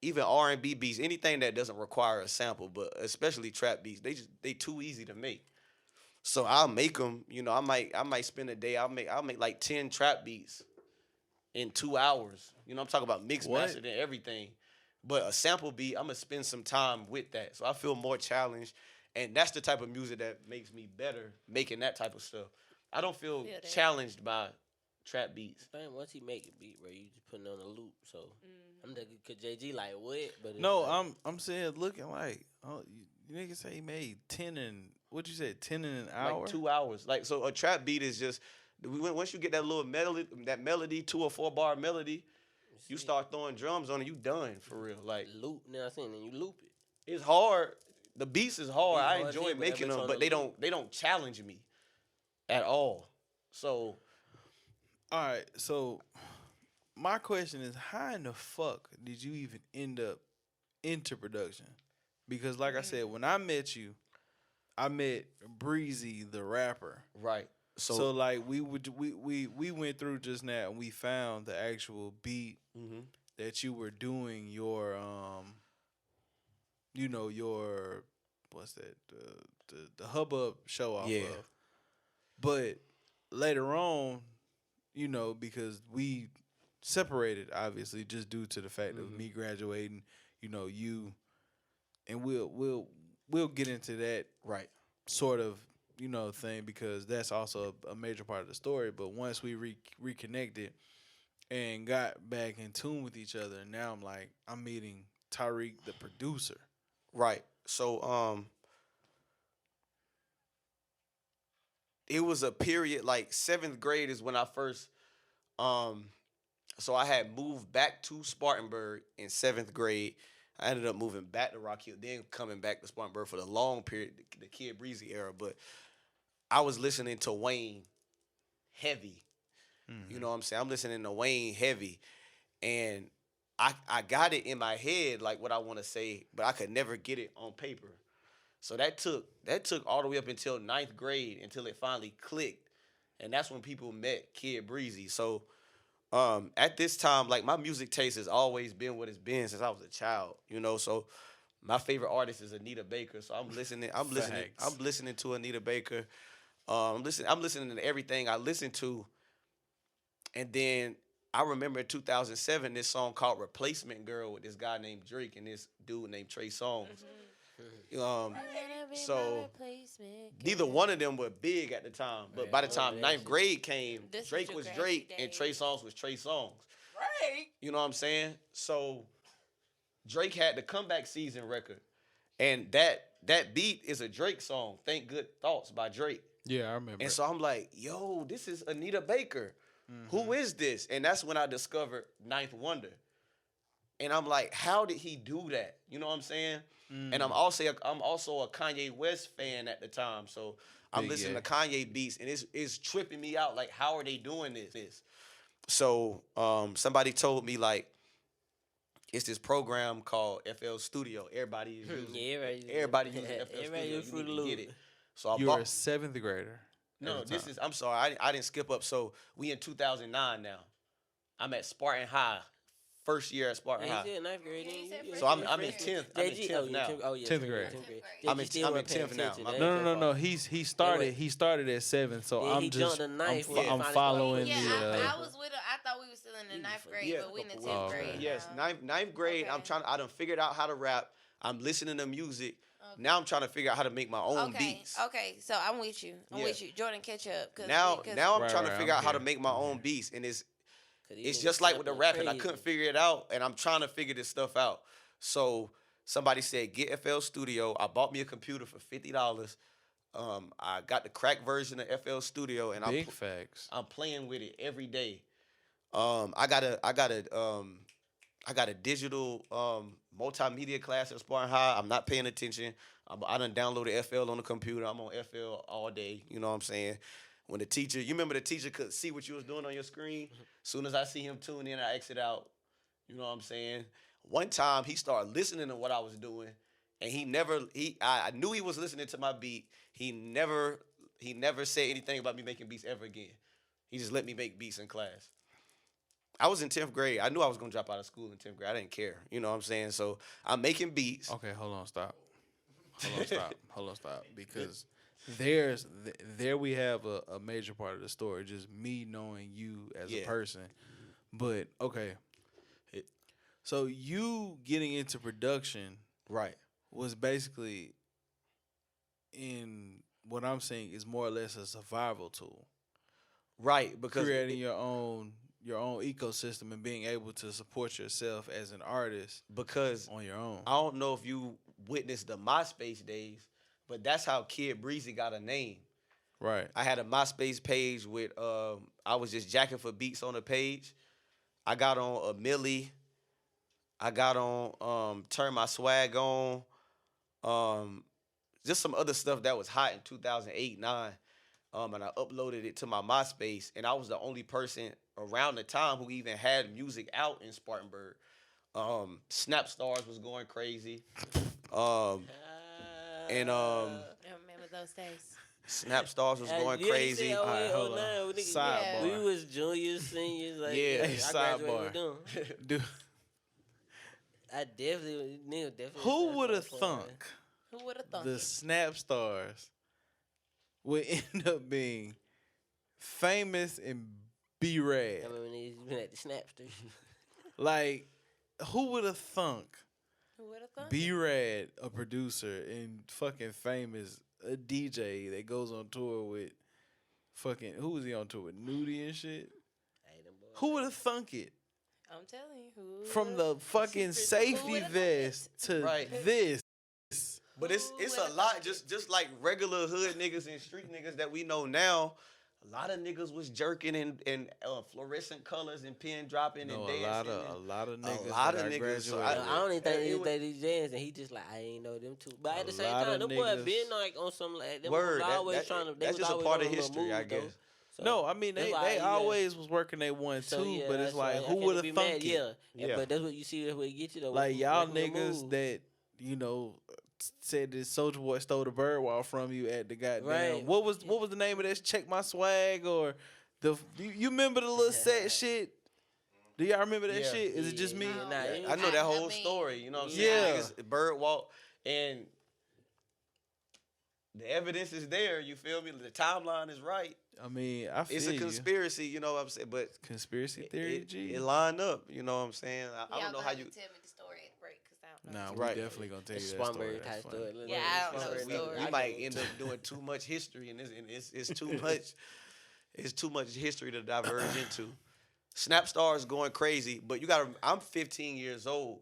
even R&B beats, anything that doesn't require a sample, but especially trap beats, they too easy to make. So I'll make them, I might spend a day, I'll make like 10 trap beats in 2 hours. I'm talking about mixed, mastered, and everything. But a sample beat, I'm gonna spend some time with that. So I feel more challenged, and that's the type of music that makes me better making that type of stuff. I don't feel challenged by trap beats. Once he make a beat, bro, you just putting it on a loop. So I'm thinking, could JG like what? But No, like, I'm saying looking like, you niggas say he made 10 in, what you said, 10 in an hour? Like 2 hours. Like, so a trap beat is just Once you get that little melody, 2 or 4 bar melody, you start throwing drums on it, you done for real. Like loop, you know what I'm saying? And you loop it. it's hard. The beats is hard. I hard enjoy too, but making that them, bitch but on they the loop. don't challenge me at all. So All right, so my question is, how in the fuck did you even end up into production? Because, like I said, when I met you, I met Breezy, the rapper. right. So like we went through just now and we found the actual beat Mhm. that you were doing your your what's that the Hub Bub show off Yeah. of. But later on, because we separated obviously just due to the fact of me graduating, you and we'll get into that Right. sort of thing because that's also a major part of the story. But once we reconnected and got back in tune with each other, now I'm meeting Tariq, the producer. Right. So it was a period like 7th grade is when I first so I had moved back to Spartanburg in 7th grade. I ended up moving back to Rock Hill, then coming back to Spartanburg for the long period, the Kid Breezy era. But I was listening to Wayne heavy. You know what I'm saying? I'm listening to Wayne heavy. And I got it in my head, like what I want to say, but I could never get it on paper. So that took all the way up until 9th grade until it finally clicked. And that's when people met Kid Breezy. So at this time, like my music taste has always been what it's been since I was a child, So my favorite artist is Anita Baker. So I'm listening to Anita Baker. I'm listening to everything I listen to. And then I remember in 2007 this song called Replacement Girl with this guy named Drake and this dude named Trey Songz. So neither one of them were big at the time. But by the time 9th grade came, This Drake was was your Drake grassy and Trey days. Songz was Trey Songz. Right. You know what I'm saying? So Drake had the comeback season record. And that beat is a Drake song, Think Good Thoughts by Drake. Yeah, I remember. And so I'm like, yo, this is Anita Baker. Who is this? And that's when I discovered Ninth Wonder. And I'm like, how did he do that? You know what I'm saying? And I'm also a Kanye West fan at the time. So I'm Big listening yeah. to Kanye beats and it's tripping me out. Like, how are they doing this? So somebody told me, like, it's this program called FL Studio. Everybody is using it. Everybody uses FL Studio. You need to get it. So I you bought were a 7th grader. No, at the this time. is. I'm sorry, I didn't skip up. So we in 2009 now. I'm at Spartan High, first year at Spartan High. You said 9th grade. Yeah, you said So I'm in 10th. I'm in 10th now. Oh, yeah, 10th grade. I'm in 10th now. No. He started at 7, so Then he jumped to ninth when he I'm finally following Yeah, the. I was with her. I thought we were still in the 9th grade, Yeah. but we in the 10th Oh, okay. grade. Yes, now. ninth grade. Okay. I done figured out how to rap. I'm listening to music. Now I'm trying to figure out how to make my own beats. Okay, so I'm with you. I'm Yeah. with you. Jordan, catch up. Now I'm Right, trying to right, figure I'm out how to here. make my own beats, and it's just like with the rapping. I couldn't figure it out, and I'm trying to figure this stuff out. So somebody said, get FL Studio. I bought me a computer for $50. I got the crack version of FL Studio, and Big facts. I'm playing with it every day. I got a digital multimedia class at Spartan High. I'm not paying attention. I done downloaded FL on the computer. I'm on FL all day. You know what I'm saying? When the teacher, you remember the teacher could see what you was doing on your screen? Soon as I see him tune in, I exit out. You know what I'm saying? One time he started listening to what I was doing, and I knew he was listening to my beat. He never said anything about me making beats ever again. He just let me make beats in class. I was in 10th grade. I knew I was going to drop out of school in 10th grade. I didn't care. You know what I'm saying? So I'm making beats. Okay, hold on, stop. Because there we have a major part of the story, just me knowing you as a person. But okay, so you getting into production, Right. was basically, in what I'm saying, is more or less a survival tool. Right. Because Creating your own ecosystem and being able to support yourself as an artist because on your own. I don't know if you witnessed the MySpace days, but that's how Kid Breezy got a name. Right. I had a MySpace page with I was just jacking for beats on the page. I got on a Millie. I got on Turn My Swag On. Just some other stuff that was hot in 2008, 9. And I uploaded it to my MySpace, and I was the only person around the time who even had music out in Spartanburg. Snap Stars was going crazy. And I remember those days. Snap Stars was going Yeah, crazy. you said, All right, hold on. 09, nigga, Sidebar. We was juniors, seniors. Like, Yeah, I graduated sidebar. with them. Dude, I definitely. who would have thunk Who would have thought? the Snap Stars would end up being famous and be I rad? remember when they been at the Snapsters. Like, who would have thunk Who would have thought? be rad, a producer, and fucking famous, a DJ that goes on tour with fucking, who was he on tour with? Nudie and shit? Hey, them boys. Who would have thunk it? I'm telling you, who From the fucking safety would've vest to Right. this. But it's Who a would've lot, thunk it? just like regular hood niggas and street niggas that we know now. A lot of niggas was jerking in fluorescent colors and pin dropping No, and dancing. a lot of niggas. lot that of I niggas, so graduated I don't even think It he was- that he's dancing. He just like I ain't know them too. But at the A same lot time, of them boys niggas- been like on some like them Word, was that- always that- trying to. They that's was just a always part on of a little history, I move, though. guess. So, No, I mean that's they why, you know, always was working their one so, too, yeah, but it's that's why like I who can't would have be mad, thunk it? Yeah, Yeah. but that's what you see. That's what get you though. Like y'all working the niggas move. that said this Soulja Boy stole the bird wall from you at the goddamn. Right. What was the name of this? Check My Swag or you remember the little set shit? Do y'all remember that Yeah. shit? Is it just me? Yeah, nah, I know that whole I mean, story. You know what I'm Yeah. saying? Niggas, bird walk, and the evidence is there. You feel me? The timeline is right. I mean, I feel It's a you. conspiracy. You know what I'm saying? But Conspiracy theory, G. it lined up. You know what I'm saying? I Y'all don't know gonna how have you. to tell me the story at the break because I don't know. Nah, Right. we definitely gonna tell you It's that story. Spartanburg That's type funny. story. Yeah, I don't know the We, story. we might end up doing too much history, and it's too much. It's too much history to diverge into. Snapstar is going crazy, but you got. I'm 15 years old,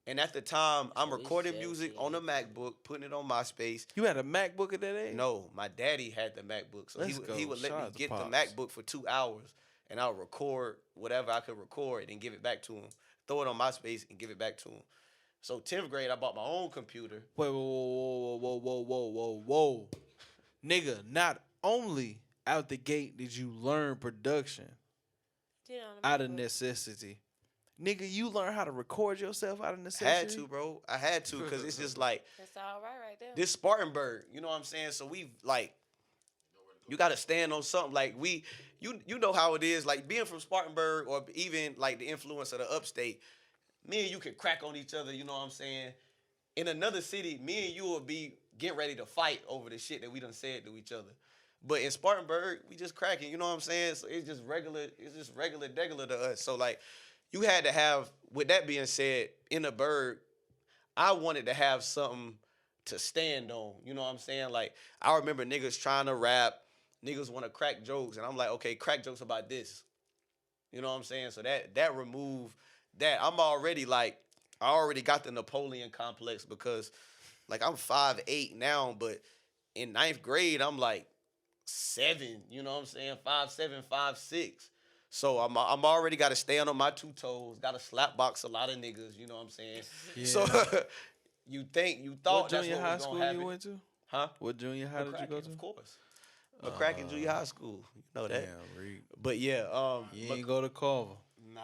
and at the time, I'm So he's recording music 17. on a MacBook, putting it on MySpace. You had a MacBook at that age? No, my daddy had the MacBook, so Let's he go. would let Shout me out to get the Pops. MacBook for 2 hours, and I'll record whatever I could record and give it back to him. Throw it on MySpace and give it back to him. So 10th grade, I bought my own computer. Wait, whoa. Nigga, not only out the gate did you learn production Did it on the out of MacBook. necessity. Nigga, you learn how to record yourself out of Had necessity. to, bro. I had to, because it's just like That's all right there. this Spartanburg. You know what I'm saying? So we like, you got to stand on something. Like you know how it is. Like being from Spartanburg, or even like the influence of the upstate. Me and you could crack on each other. You know what I'm saying? In another city, me and you will be getting ready to fight over the shit that we done said to each other. But in Spartanburg, we just cracking. You know what I'm saying? So it's just regular. It's just regular degular to us. So like, you had to have. With that being said, in the Berg, I wanted to have something to stand on. You know what I'm saying? Like, I remember niggas trying to rap, niggas want to crack jokes, and I'm like, okay, crack jokes about this. You know what I'm saying? So that removed that. I'm already like, I already got the Napoleon complex because, like, I'm 5'8" now, but in 9th grade, I'm like 7. You know what I'm saying? 5'7", 5'6". So I'm already got to stand on my 2 toes. Got to slap box a lot of niggas. You know what I'm saying? Yeah. So you thought What that's junior what high was school gonna happen? you went to? Huh? What junior high did you go McCracken, to? Of course. McCracken Junior High School. You know that. Damn, Reed. But yeah, You ain't go to Carver. nah.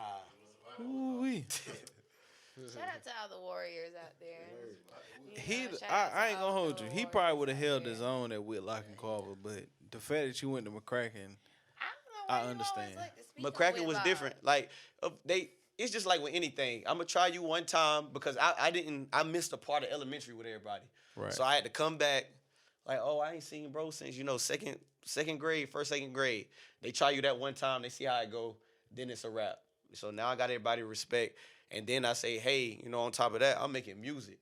Ooh-wee. Shout out to all the warriors out there. You know, shout out to I ain't all gonna hold the you. He warriors probably would have out held there. his own at Whitlock and Carver, but the fact that you went to McCracken, I I don't know why you always understand. like to speak on McCracken was Whitlock. different. Like it's just like with anything. I'm gonna try you one time because I missed a part of elementary with everybody. Right. So I had to come back. Like, oh, I ain't seen bro since second grade, second grade. They try you that one time. They see how it go. Then it's a wrap. So now I got everybody respect. And then I say, hey, on top of that, I'm making music.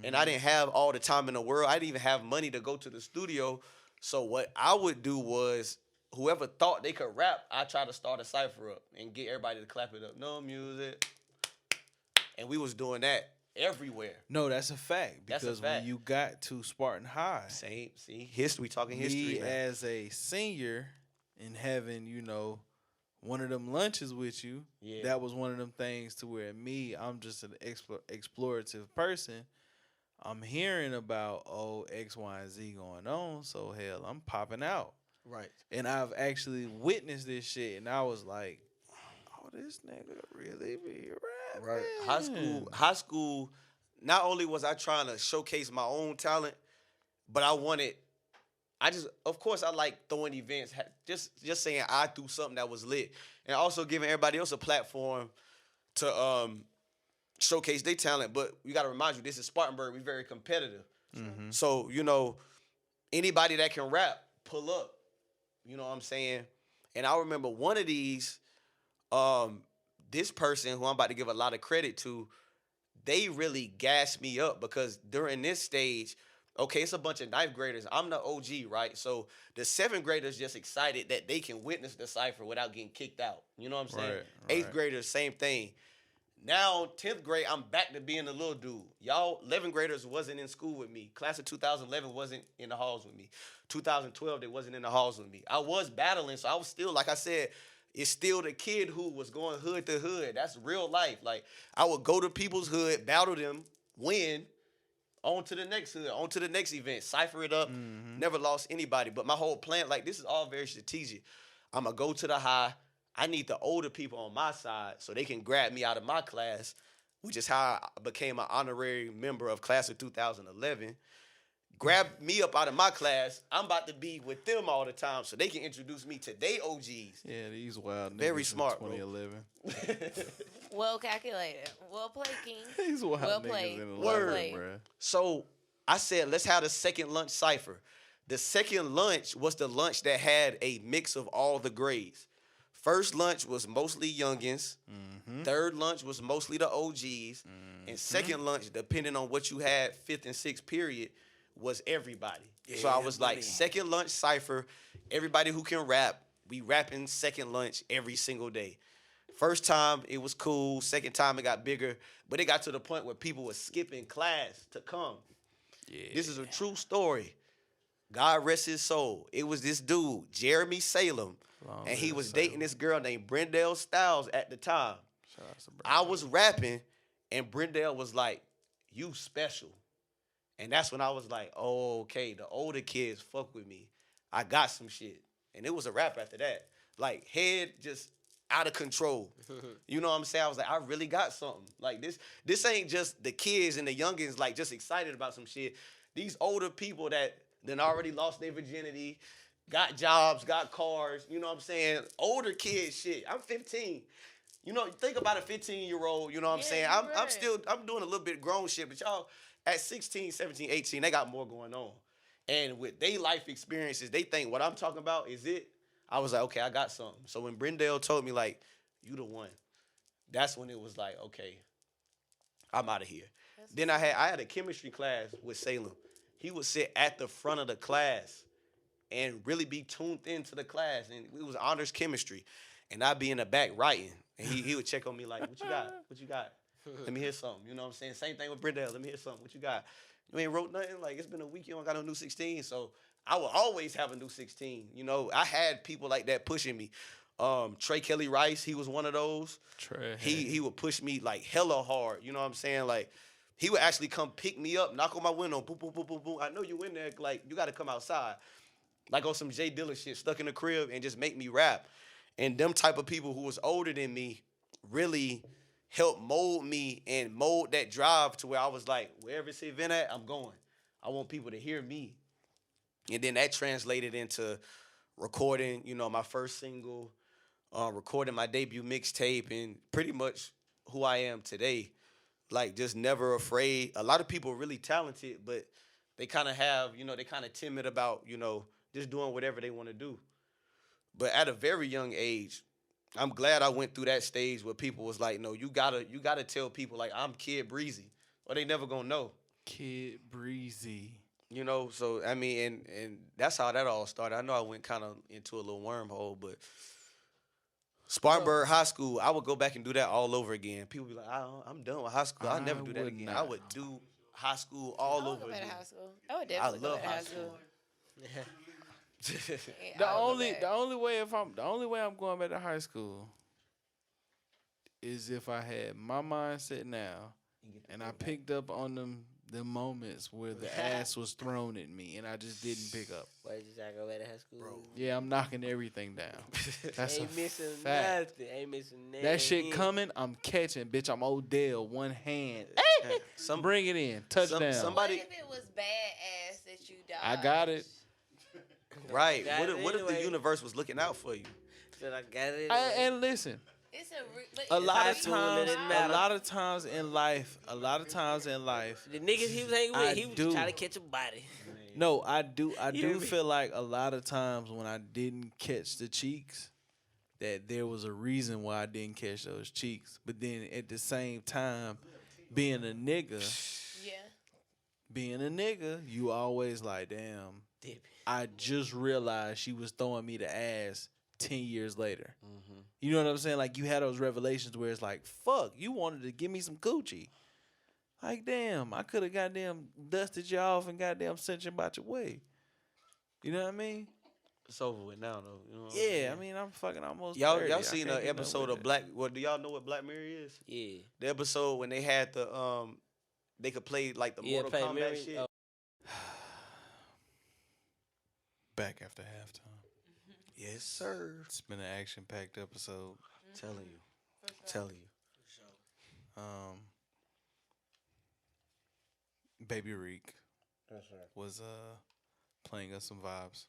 And I didn't have all the time in the world. I didn't even have money to go to the studio. So what I would do was, whoever thought they could rap, I try to start a cipher up and get everybody to clap it up. No music. And we was doing that. everywhere. No, that's a fact. That's a Because fact. when you got to Spartan High, Same. See, history. Talking history. me Man. as a senior and having, one of them lunches with you, Yeah. that was one of them things to where I'm just an explorative person. I'm hearing about, X, Y, and Z going on, so hell, I'm popping out. Right. And I've actually witnessed this shit, and I was like, this nigga really be rapping. Right. High school. Not only was I trying to showcase my own talent, but of course, I like throwing events. Just saying I threw something that was lit, and also giving everybody else a platform to showcase their talent. But we got to remind you, this is Spartanburg. We're very competitive. Mm-hmm. So, anybody that can rap, pull up. You know what I'm saying? And I remember one of these, this person who I'm about to give a lot of credit to, they really gassed me up because during this stage, okay, it's a bunch of ninth graders. I'm the OG, right? So the seventh graders just excited that they can witness the cipher without getting kicked out. You know what I'm saying? Right. Eighth graders, same thing. Now, 10th grade, I'm back to being the little dude. Y'all, 11th graders wasn't in school with me. Class of 2011 wasn't in the halls with me. 2012, they wasn't in the halls with me. I was battling, so I was still, like I said, it's still the kid who was going hood to hood. That's real life. Like, I would go to people's hood, battle them, win, on to the next hood, on to the next event, cipher it up, never lost anybody. But my whole plan, like, this is all very strategic. I'm going to go to the high. I need the older people on my side so they can grab me out of my class, which is how I became an honorary member of class of 2011. Grab me up out of my class. I'm about to be with them all the time so they can introduce me to they OGs. Yeah, these wild niggas Very smart, in bro. 2011. Well calculated. Well played, King. These wild Well niggas played. in Well 11, played. bruh. So I said, let's have the second lunch cipher. The second lunch was the lunch that had a mix of all the grades. First lunch was mostly youngins. Third lunch was mostly the OGs. And second lunch, depending on what you had, fifth and sixth period, was everybody. So I was like, second lunch cipher, everybody who can rap, we rapping second lunch every single day. First time, it was cool. Second time, it got bigger. But it got to the point where people were skipping class to come. Yeah. This is a true story. God rest his soul. It was this dude, Jeremy Salem, and he was dating this girl named Brendel Styles at the time. Shout out to I was rapping, and Brendel was like, "You special." And that's when I was like, oh, okay, the older kids fuck with me. I got some shit. And it was a rap after that. Like, head just out of control. You know what I'm saying? I was like, I really got something. Like, this ain't just the kids and the youngins, like, just excited about some shit. These older people that then already lost their virginity, got jobs, got cars, you know what I'm saying? Older kids shit. I'm 15. You know, think about a 15-year-old, you know what I'm saying? I'm doing a little bit grown shit, but y'all at 16, 17, 18, they got more going on. And with their life experiences, they think what I'm talking about is it. I was like, okay, I got something. So when Brendel told me, like, you the one, that's when it was like, okay, I'm out of here. Then I had a chemistry class with Salem. He would sit at the front of the class and really be tuned into the class. And it was honors chemistry. And I'd be in the back writing. And he would check on me like, what you got? What you got? Let me hear something. You know what I'm saying? Same thing with Brendel. Let me hear something. What you got? You ain't wrote nothing? Like, it's been a week. You don't got no new 16. So I will always have a new 16. You know, I had people like that pushing me. Trey Kelly Rice, he was one of those. Trey. He would push me like hella hard. You know what I'm saying? Like, he would actually come pick me up, knock on my window, boom, boom, boom, boom, boom. I know you in there. Like, you got to come outside. Like on some Jay Dilla shit, stuck in the crib and just make me rap. And them type of people who was older than me really helped mold me and mold that drive to where I was like, wherever it's event at, I'm going. I want people to hear me. And then that translated into recording, you know, my first single, recording my debut mixtape, and pretty much who I am today. Like, just never afraid. A lot of people are really talented, but they kind of have, you know, they kind of timid about, you know, just doing whatever they want to do. But at a very young age, I'm glad I went through that stage where people was like, no, you gotta tell people, like, I'm Kid Breezy, or they never gonna know. Kid Breezy. You know, so, I mean, and that's how that all started. I know I went kind of into a little wormhole, but Spartanburg High School, I would go back and do that all over again. People be like, I'm done with high school. I'll never do that would again. not. I would do high school all I would over go back again. to high school. I would definitely go love back to high high school. Yeah, The I would go only back. the only way I'm going back to high school is if I had my mindset now and I picked up on the moments where the ass was thrown at me and I just didn't pick up. Why did you try to go back to high school? Yeah, I'm knocking everything down. That's Ain't a missing fact. nothing. Ain't missing nothing. That shit coming, I'm catching, bitch. I'm Odell, one hand. Some Bring it in, touchdown. somebody- What if it was bad ass that you dodged? I got it. Right. Got it What if the anyway. universe was looking out for you? Said I got it. And listen, It's but a it's lot high of school, times, it didn't matter. a lot of times in life, the niggas he was hanging with, I he was do. trying to catch a body. no, I do You feel like a lot of times when I didn't catch the cheeks, that there was a reason why I didn't catch those cheeks. But then at the same time, being a nigga, you always like, damn, Dip. I just realized she was throwing me the ass 10 years later. Mm-hmm. You know what I'm saying? Like, you had those revelations where it's like, fuck, you wanted to give me some coochie. Like, damn, I could have goddamn dusted you off and goddamn sent you about your way. You know what I mean? It's over with now, though. You know what I'm Yeah, saying? I mean, I'm fucking almost Y'all 30. I seen can't an do nothing episode with of it. Black? Well, do y'all know what Black Mirror is? Yeah. The episode when they had the they could play like the Mortal play Kombat Mary- shit. oh. Back after halftime. Yes, sir. It's been an action-packed episode. Telling you. Baby Reek was playing us some vibes.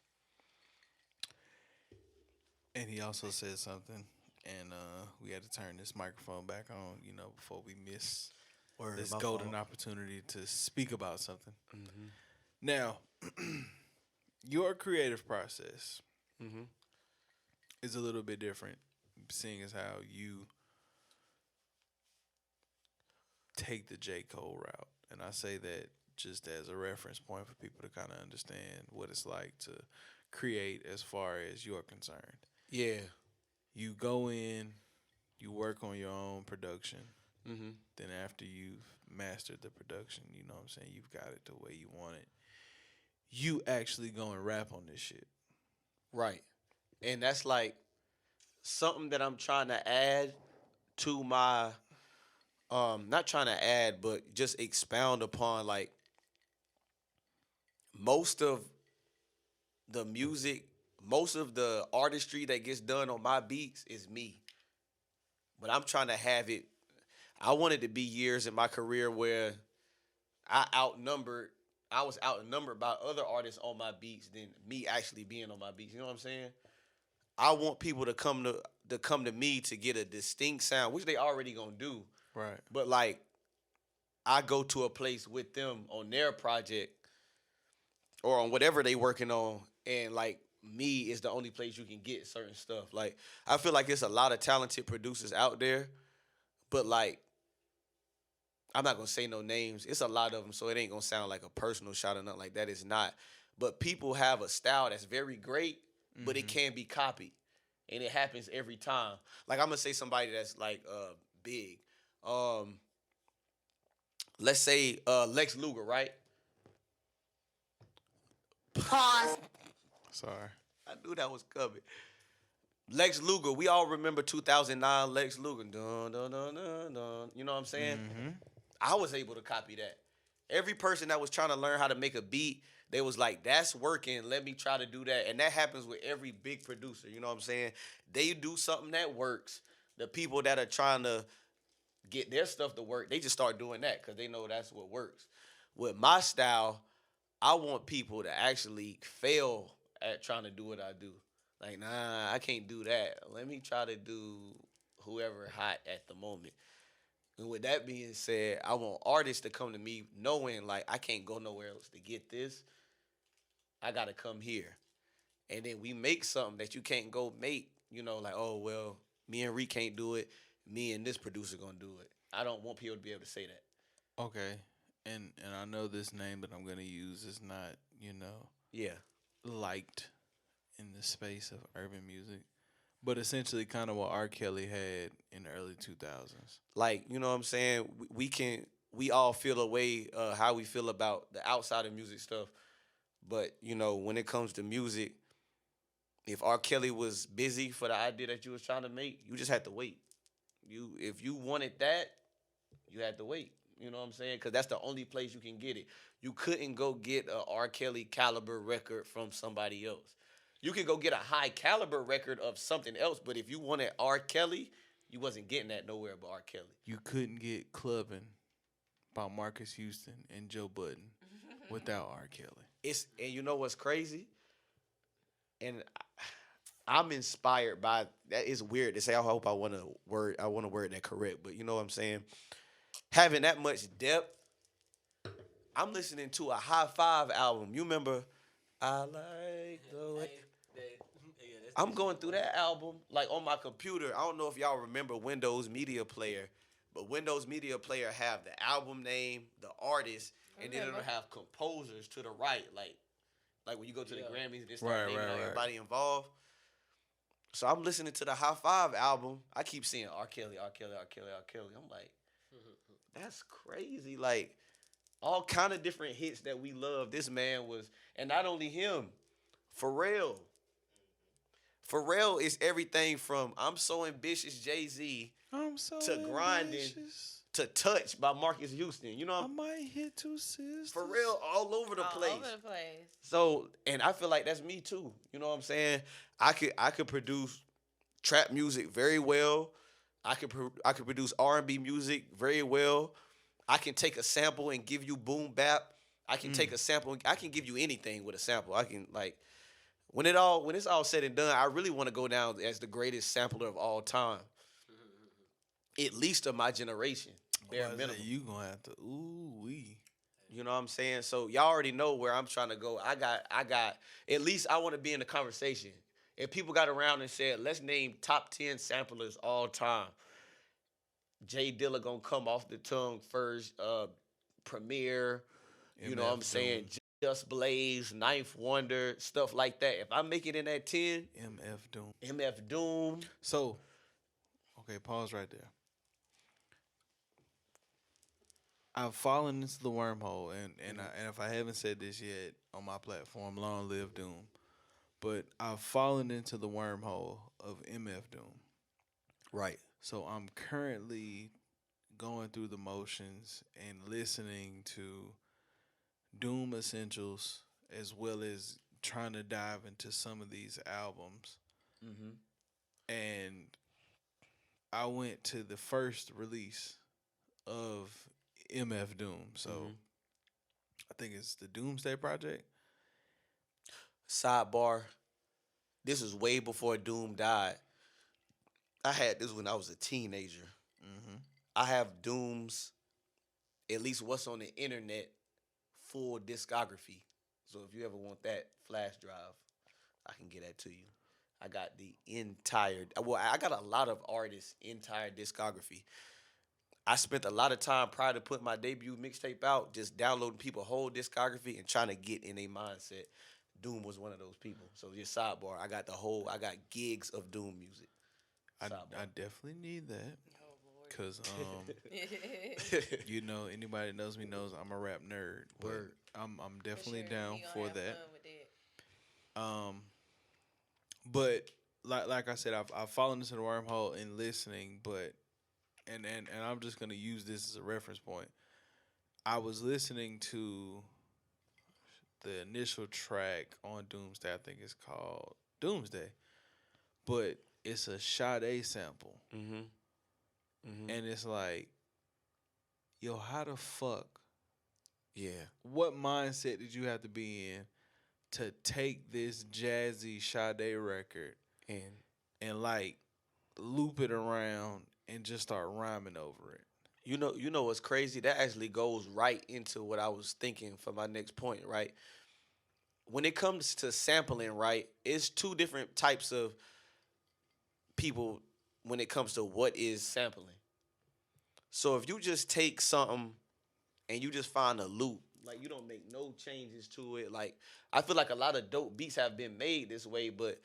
And he also said something, and we had to turn this microphone back on, before we miss Word, this my golden fault. opportunity to speak about something. Mm-hmm. Now, your creative process Mm-hmm. is a little bit different, seeing as how you take the J. Cole route. And I say that just as a reference point for people to kind of understand what it's like to create as far as you're concerned. Yeah. You go in, you work on your own production. Mm-hmm. Then after you've mastered the production, you know what I'm saying, you've got it the way you want it. You actually go and rap on this shit. Right. And that's like something that I'm trying to add to my not trying to add, but just expound upon, like, most of the music, most of the artistry that gets done on my beats is me. But I'm trying to have it. I wanted to be years in my career where I was outnumbered by other artists on my beats than me actually being on my beats. You know what I'm saying? I want people to come to me to get a distinct sound, which they already gonna do. Right. But like, I go to a place with them on their project or on whatever they working on, and like, me is the only place you can get certain stuff. Like, I feel like there's a lot of talented producers out there, but like, I'm not gonna say no names. It's a lot of them, so it ain't gonna sound like a personal shot or nothing like that. It's not. But people have a style that's very great, but it can be copied, and it happens every time. Like, I'm gonna say somebody that's like big. Let's say Lex Luger, right? Pause. Sorry. I knew that was coming. Lex Luger, we all remember 2009 Lex Luger. Dun, dun, dun, dun, dun. You know what I'm saying? Mm-hmm. I was able to copy that. Every person that was trying to learn how to make a beat, they was like, that's working, let me try to do that. And that happens with every big producer, you know what I'm saying? They do something that works. The people that are trying to get their stuff to work, they just start doing that because they know that's what works. With my style, I want people to actually fail at trying to do what I do. Like, nah, I can't do that. Let me try to do whoever hot at the moment. And with that being said, I want artists to come to me knowing, like, I can't go nowhere else to get this. I got to come here. And then we make something that you can't go make, like, oh, well, me and Reek can't do it. Me and this producer going to do it. I don't want people to be able to say that. Okay. And I know this name that I'm going to use is not, Yeah. liked in the space of urban music. But essentially, kind of what R. Kelly had in the early 2000s. Like, you know what I'm saying? We all feel a way how we feel about the outside of music stuff. But, you know, when it comes to music, if R. Kelly was busy for the idea that you was trying to make, you just had to wait. If you wanted that, you had to wait. You know what I'm saying? Because that's the only place you can get it. You couldn't go get a R. Kelly caliber record from somebody else. You could go get a high caliber record of something else, but if you wanted R. Kelly, you wasn't getting that nowhere but R. Kelly. You couldn't get Clubbing by Marcus Houston and Joe Budden without R. Kelly. And you know what's crazy? And I'm inspired by that. It's weird to say. I hope I want to word that correct, but you know what I'm saying? Having that much depth, I'm listening to a High Five album. You remember I like the way. I'm going through that album like on my computer. I don't know if y'all remember Windows Media Player, but Windows Media Player have the album name, the artist, and then it'll have composers to the right, like when you go to the Grammys, they start naming everybody involved. So I'm listening to the High Five album. I keep seeing R. Kelly, R. Kelly, R. Kelly, R. Kelly. I'm like, that's crazy. Like all kind of different hits that we love. This man was, and not only him, Pharrell. Pharrell is everything from I'm So Ambitious, Jay-Z, to Grinding, to Touch by Marcus Houston. You know what I might hit two sisters. Pharrell all over the place. All over the place. So, and I feel like that's me too. You know what I'm saying? I could produce trap music very well. I could produce R&B music very well. I can take a sample and give you boom bap. I can take a sample. I can give you anything with a sample. I can like when it's all said and done, I really want to go down as the greatest sampler of all time. At least of my generation. Bare minimum. You gonna have to wee. You know what I'm saying? So y'all already know where I'm trying to go. I got at least I want to be in the conversation. If people got around and said, let's name top 10 samplers all time, Jay Dilla gonna come off the tongue first, Premier, you know what I'm saying? Just Blaze, Ninth Wonder, stuff like that. If I make it in that 10, MF Doom. So, okay, pause right there. I've fallen into the wormhole, and if I haven't said this yet on my platform, long live Doom, but I've fallen into the wormhole of MF Doom. Right. So I'm currently going through the motions and listening to Doom Essentials as well as trying to dive into some of these albums. Mm-hmm. And I went to the first release of MF Doom. So I think it's the Doomsday Project. Sidebar. This is way before Doom died. I had this when I was a teenager. Mm-hmm. I have Doom's, at least what's on the internet, full discography. So if you ever want that flash drive, I can get that to you. I got the entire, I got a lot of artists' entire discography. I spent a lot of time prior to putting my debut mixtape out just downloading people's whole discography and trying to get in a mindset. Doom was one of those people. So just sidebar, I got gigs of Doom music. I definitely need that. Because, you know, anybody that knows me knows I'm a rap nerd. But I'm definitely down for that. But like I said, I've fallen into the wormhole in listening, but and I'm just gonna use this as a reference point. I was listening to the initial track on Doomsday. I think it's called Doomsday, but it's a Sade sample. Mm-hmm. Mm-hmm. And it's like, yo, how the fuck? Yeah. What mindset did you have to be in to take this jazzy Sade record and like loop it around and just start rhyming over it? You know what's crazy? That actually goes right into what I was thinking for my next point, right? When it comes to sampling, right, it's two different types of people when it comes to what is sampling. So if you just take something and you just find a loop Like you don't make no changes to it. Like I feel like a lot of dope beats have been made this way, but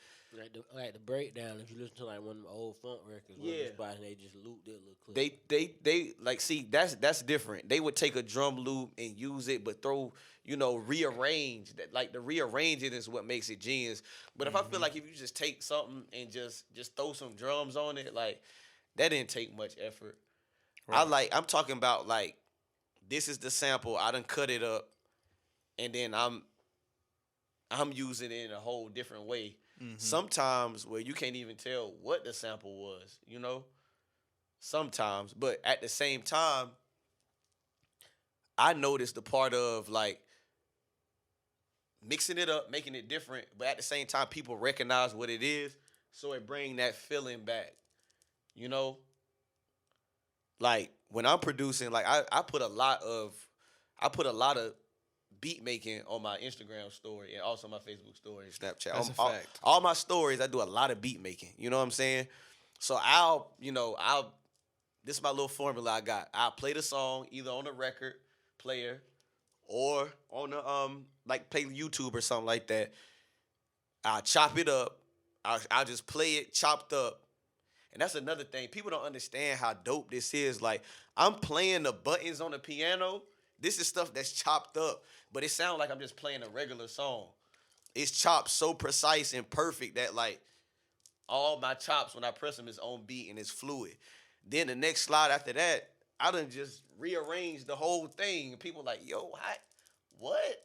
Like the breakdown, if you listen to like one of them old funk records, one of Yeah. the spots and they just loop that little clip. they like see that's different. They would take a drum loop and use it, but throw rearrange that. Like the rearranging is what makes it genius. But if I feel like if you just take something and just throw some drums on it, like that didn't take much effort. I'm talking about like this is the sample. I done cut it up, and then I'm using it in a whole different way. Sometimes where you can't even tell what the sample was, sometimes. But at the same time, I noticed the part of like mixing it up, making it different, but at the same time, people recognize what it is, so it bring that feeling back, Like when I'm producing, like I put a lot of beat making on my Instagram story and also my Facebook story and Snapchat. That's a fact. All my stories, I do a lot of beat making. You know what I'm saying? So I'll this is my little formula I got. I'll play the song either on the record player or on the like play YouTube or something like that. I'll chop it up. I'll just play it chopped up. And that's another thing. People don't understand how dope this is. Like I'm playing the buttons on the piano. This is stuff that's chopped up, but it sounds like I'm just playing a regular song. It's chopped so precise and perfect that like all my chops when I press them is on beat and it's fluid. Then the next slide after that, I done just rearranged the whole thing. And people like, yo, what?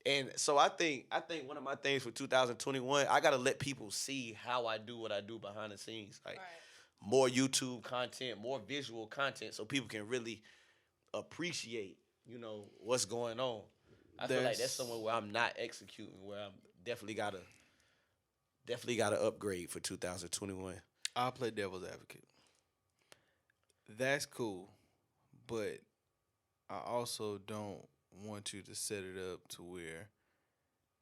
And so I think one of my things for 2021, I gotta let people see how I do what I do behind the scenes. Like more YouTube content, more visual content, so people can really appreciate, what's going on. I feel like that's somewhere where I'm not executing, where I'm definitely gotta upgrade for 2021. I'll play devil's advocate. That's cool, but I also don't want you to set it up to where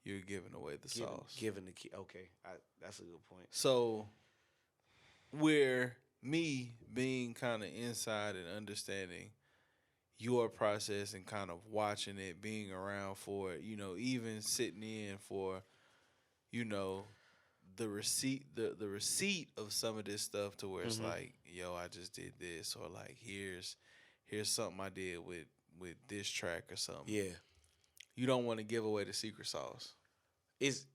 you're giving away the sauce. Giving the key. Okay, that's a good point. So, where me being kind of inside and understanding your process and kind of watching it, being around for it, even sitting in for, the receipt of some of this stuff to where it's like, yo, I just did this, or like here's something I did with this track or something. Yeah. You don't want to give away the secret sauce. It's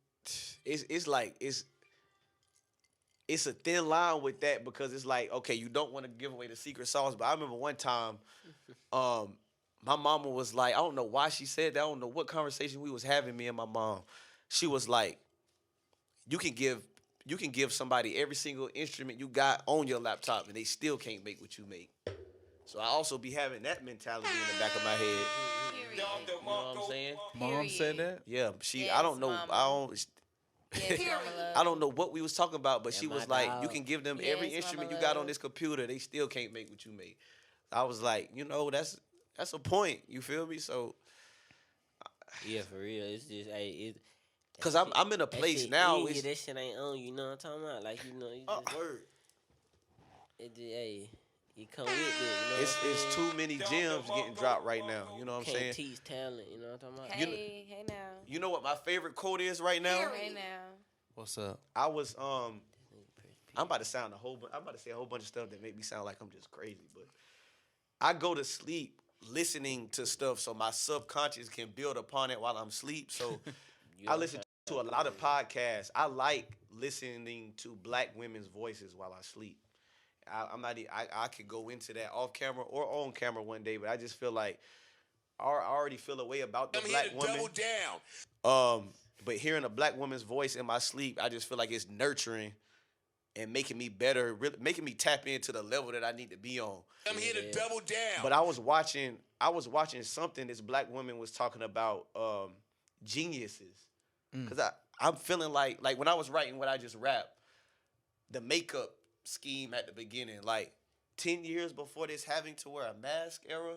a thin line with that because it's like, okay, you don't want to give away the secret sauce. But I remember one time, my mama was like, I don't know why she said that. I don't know what conversation we was having, me and my mom. She was like, you can give somebody every single instrument you got on your laptop and they still can't make what you make. So I also be having that mentality in the back of my head. Period. You know what I'm saying? Mom said that? Yeah, Yes, I don't know. Mama. Yes, Mama love. I don't know what we was talking about, but Yeah, she was my like, dog. you can give them Yes, every Mama instrument you got on love. this computer. They still can't make what you make. I was like, that's a point. You feel me? So, Yeah, for real. It's just because I'm in a place now. That shit ain't on you. You know what I'm talking about? Like you just, Word. it just, you come with it. It's too many gems getting dropped right now. You know what I'm Can't saying? teach talent. You know what I'm talking about? Hey, hey now. You know what my favorite quote is right now? Hey now. What's up? I was I'm about to say a whole bunch of stuff that make me sound like I'm just crazy, but I go to sleep listening to stuff so my subconscious can build upon it while I'm asleep. So I listen to a lot of podcasts. I like listening to black women's voices while I sleep. I could go into that off camera or on camera one day, but I just feel like I already feel a way about the black woman. Double down. But hearing a black woman's voice in my sleep, I just feel like it's nurturing and making me better, really, making me tap into the level that I need to be on. I'm here to double down. But I was watching something this black woman was talking about geniuses. Because I'm feeling like when I was writing what I just rapped, the makeup scheme at the beginning, like 10 years before this having to wear a mask era,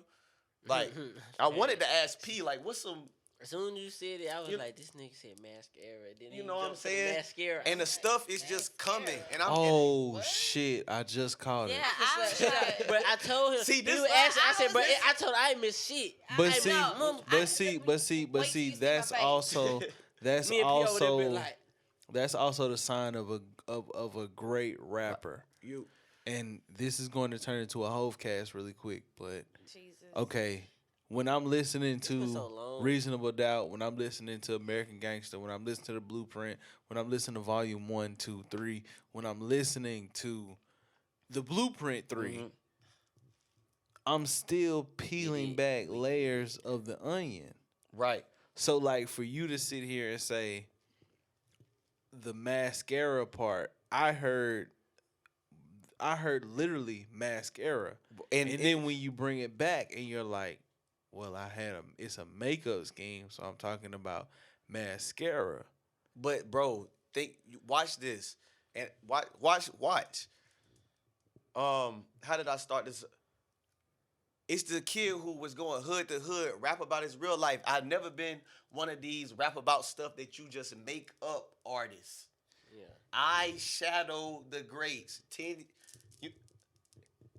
like I wanted to ask P, like what's some As soon as you said it, I was You- like, this nigga said mascara. Then You he know what I'm jumped to the saying? Mascara. And the stuff is just coming. And I'm Oh shit! I just caught it. Yeah, I was like, But I told him. See, this- he asked, I I said, was bro, just- I told him I ain't miss shit. But I see, know. but see, Wait till you but see see, my that's face. also that's Me and P over there also been like, that's also the sign of a great rapper. you. And this is going to turn into a Hove cast really quick, but Jesus. okay. When I'm listening been to so long. Reasonable Doubt, when I'm listening to American Gangster, when I'm listening to The Blueprint, when I'm listening to Volume 1, 2, 3, when I'm listening to The Blueprint 3, I'm still peeling back layers of the onion. Right. So, like, for you to sit here and say the mascara part, I heard literally mascara. And then when you bring it back and you're like, well, it's a makeup scheme, so I'm talking about mascara. But bro, watch this. And watch. How did I start this? It's the kid who was going hood to hood, rap about his real life. I've never been one of these rap about stuff that you just make up artists. yeah. I shadow the greats.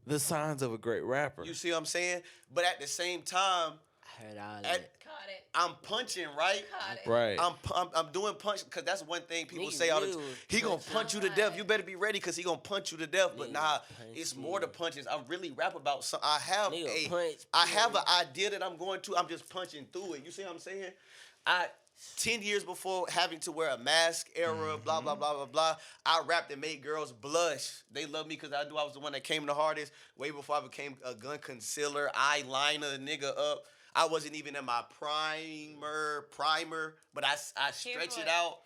The signs of a great rapper. You see what I'm saying? But at the same time, I heard all at- that. Caught it. I'm punching, right? Caught it. Right. I'm doing punch because that's one thing people Nigga say all the really time. was He gonna punching. punch you to death. You better be ready because he gonna punch you to death. But Nigga nah, punch it's you. more to punches. I really rap about some. I have Nigga a. punch, I have period. an idea that I'm going to. I'm just punching through it. You see what I'm saying? 10 years before having to wear a mask era, blah, blah, blah, blah, blah, I rapped and made girls blush. They love me because I was the one that came the hardest. Way before I became a gun concealer, eyeliner nigga up. I wasn't even in my primer, but I stretch it out.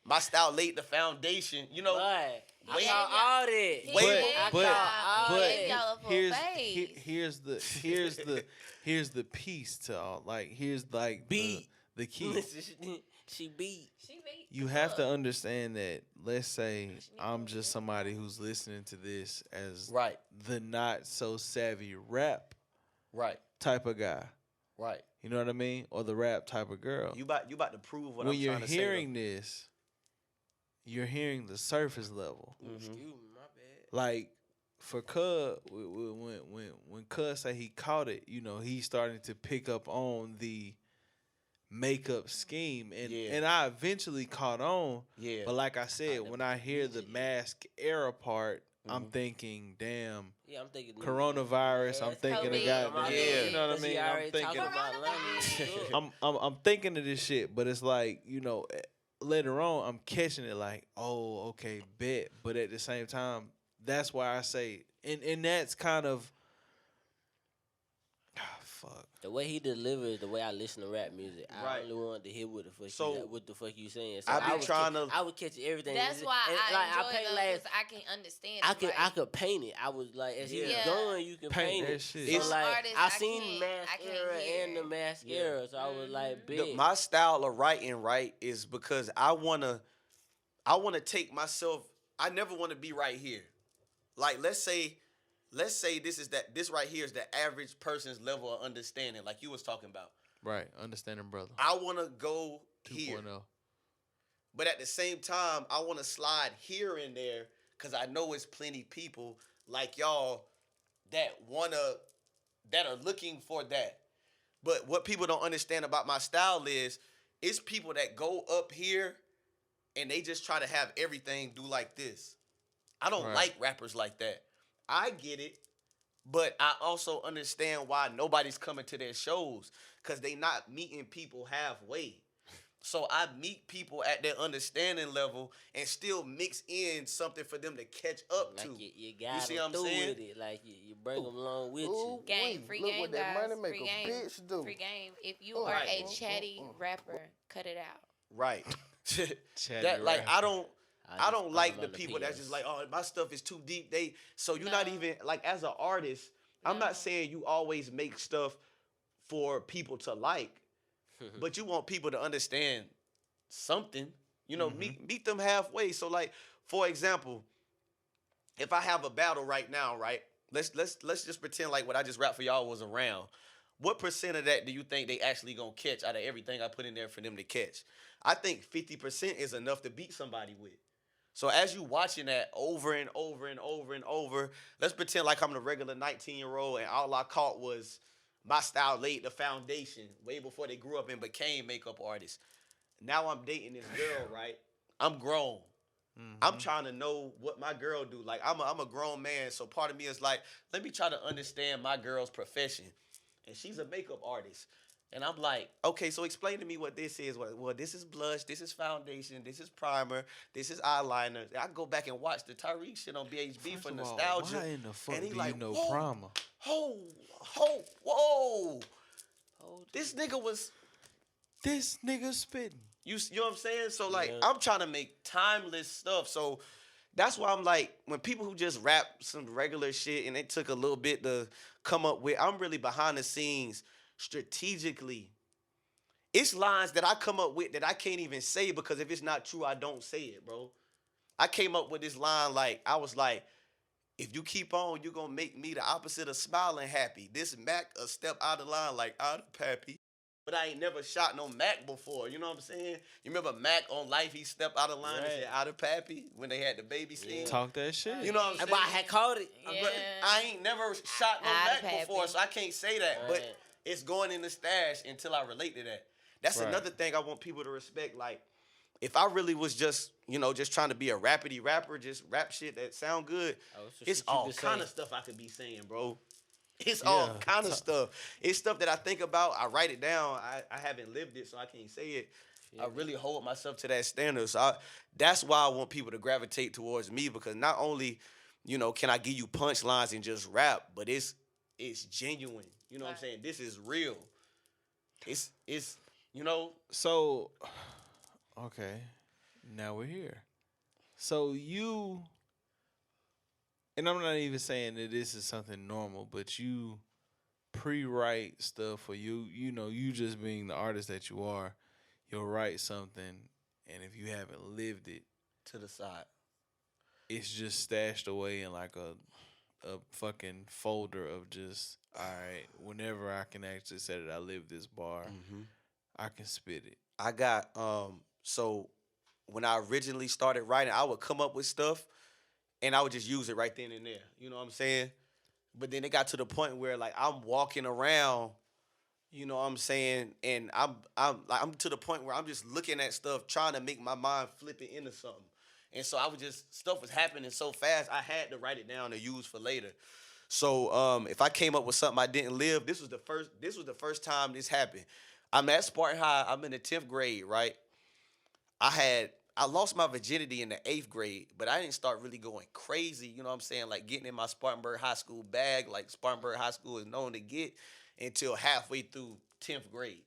My style laid the foundation, you know. But I Wait. saw all that. He But gave but y'all- he but gave y'all a full here's here's the piece to all, like, here's like Beat. the key. She beat. She beat You have to understand that, let's say I'm just somebody who's listening to this as Right, the not so savvy rap right, type of guy. right. You know what I mean? Or the rap type of girl. You about to prove what When I'm you're trying to say. hearing this, you're hearing the surface level. Excuse me, my bad. Like for Cub, when Cub say he caught it, you know, he's starting to pick up on the makeup scheme, and I eventually caught on. Yeah. But like I said, when I hear the mask era part, I'm thinking, damn, Yeah, I'm thinking coronavirus. I'm thinking of COVID. goddamn, Yeah. you know what I mean? I'm thinking, I'm thinking of this shit, but it's like, you know, later on, I'm catching it like, oh, okay, bet. But at the same time, that's why I say, and that's kind of, fuck. The way he delivers, the way I listen to rap music, I Right. only wanted to hear what the fuck you saying. So I be would trying to- I would catch everything. That's why And, I like, enjoy paint those like, because I can understand. I it, could like, I could paint it. I was like, as he was Yeah. going, you can Paint paint that it. shit. So It's- like, Artists, I I seen can't mascara hear. and the mascara, so I was like, big. My style of writing, right, is because I wanna take myself. I never want to be right here. Like let's say this right here is the average person's level of understanding, like you was talking about. Right, understanding, brother. I want to go here, 2.0. but at the same time, I want to slide here and there because I know it's plenty people like y'all that are looking for that. But what people don't understand about my style is it's people that go up here and they just try to have everything do like this. I don't Right. like rappers like that. I get it, but I also understand why nobody's coming to their shows because they not meeting people halfway. So I meet people at their understanding level and still mix in something for them to catch up Like to. you got see them what I'm through saying? with it. Like you bring them along with Ooh, you. Game, free look game, what that guys. money make Free a game, bitch do. free game. If you Oh, are right. a chatty rapper, cut it out. Right. Chatty that like rapper. I just don't put like them the on the people that's PS. just like, oh, my stuff is too deep. So you're not No. even like as an artist. I'm No. not saying you always make stuff for people to like, but you want people to understand something. You know, meet them halfway. So like, for example, if I have a battle right now, right? Let's just pretend like what I just rapped for y'all was around. what percent of that do you think they actually gonna catch out of everything I put in there for them to catch? I think 50% is enough to beat somebody with. So as you watching that over and over and over and over, let's pretend like I'm the regular 19-year-old and all I caught was my style laid the foundation way before they grew up and became makeup artists. Now I'm dating this girl, right? I'm grown. I'm trying to know what my girl do. Like, I'm a grown man, so part of me is like, let me try to understand my girl's profession. And she's a makeup artist. And I'm like, okay, so explain to me what this is. Well, this is blush, this is foundation, this is primer, this is eyeliner. I go back and watch the Tariq shit on BHB for nostalgia. Why in the fuck and he do like, you know whoa, primer? Whoa. This nigga was... This nigga spitting. You know what I'm saying? So, like, Yeah. I'm trying to make timeless stuff. So, that's why I'm like, when people who just rap some regular shit and it took a little bit to come up with, I'm really behind the scenes strategically. It's lines that I come up with that I can't even say because if it's not true, I don't say it, bro. I came up with this line like, I was like, if you keep on, you're going to make me the opposite of smiling happy. This Mac a step out of line like out of pappy. But I ain't never shot no Mac before. You know what I'm saying? You remember Mac on Life? He stepped out of line and said, out of pappy when they had the baby scene. Talk that shit. You know what I'm saying? But I had called it. Yeah. I ain't never shot no Out of Mac before, pappy. so I can't say that. Right. But it's going in the stash until I relate to that. That's Right. another thing I want people to respect. Like, if I really was just, just trying to be a rapidy rapper, just rap shit that sound good, it's all kind of stuff I could be saying, bro. It's all kind of stuff. It's stuff that I think about. I write it down. I haven't lived it, so I can't say it. I really hold myself to that standard. So that's why I want people to gravitate towards me because not only, can I give you punchlines and just rap, but it's genuine. You know what I'm saying? This is real. It's So, okay, now we're here. So and I'm not even saying that this is something normal, but you pre-write stuff for you just being the artist that you are, you'll write something, and if you haven't lived it, to the side. it's just stashed away in like a fucking folder of just, all right, whenever I can actually say that I live this bar, I can spit it. I got so when I originally started writing, I would come up with stuff and I would just use it right then and there. You know what I'm saying? But then it got to the point where like I'm walking around, you know what I'm saying, and I'm to the point where I'm just looking at stuff, trying to make my mind flip it into something. And so stuff was happening so fast, I had to write it down to use for later. So if I came up with something I didn't live, this was the first time this happened. I'm at Spartan High. I'm in the 10th grade, right? I lost my virginity in the 8th grade, but I didn't start really going crazy, you know what I'm saying, like getting in my Spartanburg High School bag, like Spartanburg High School is known to get, until halfway through 10th grade.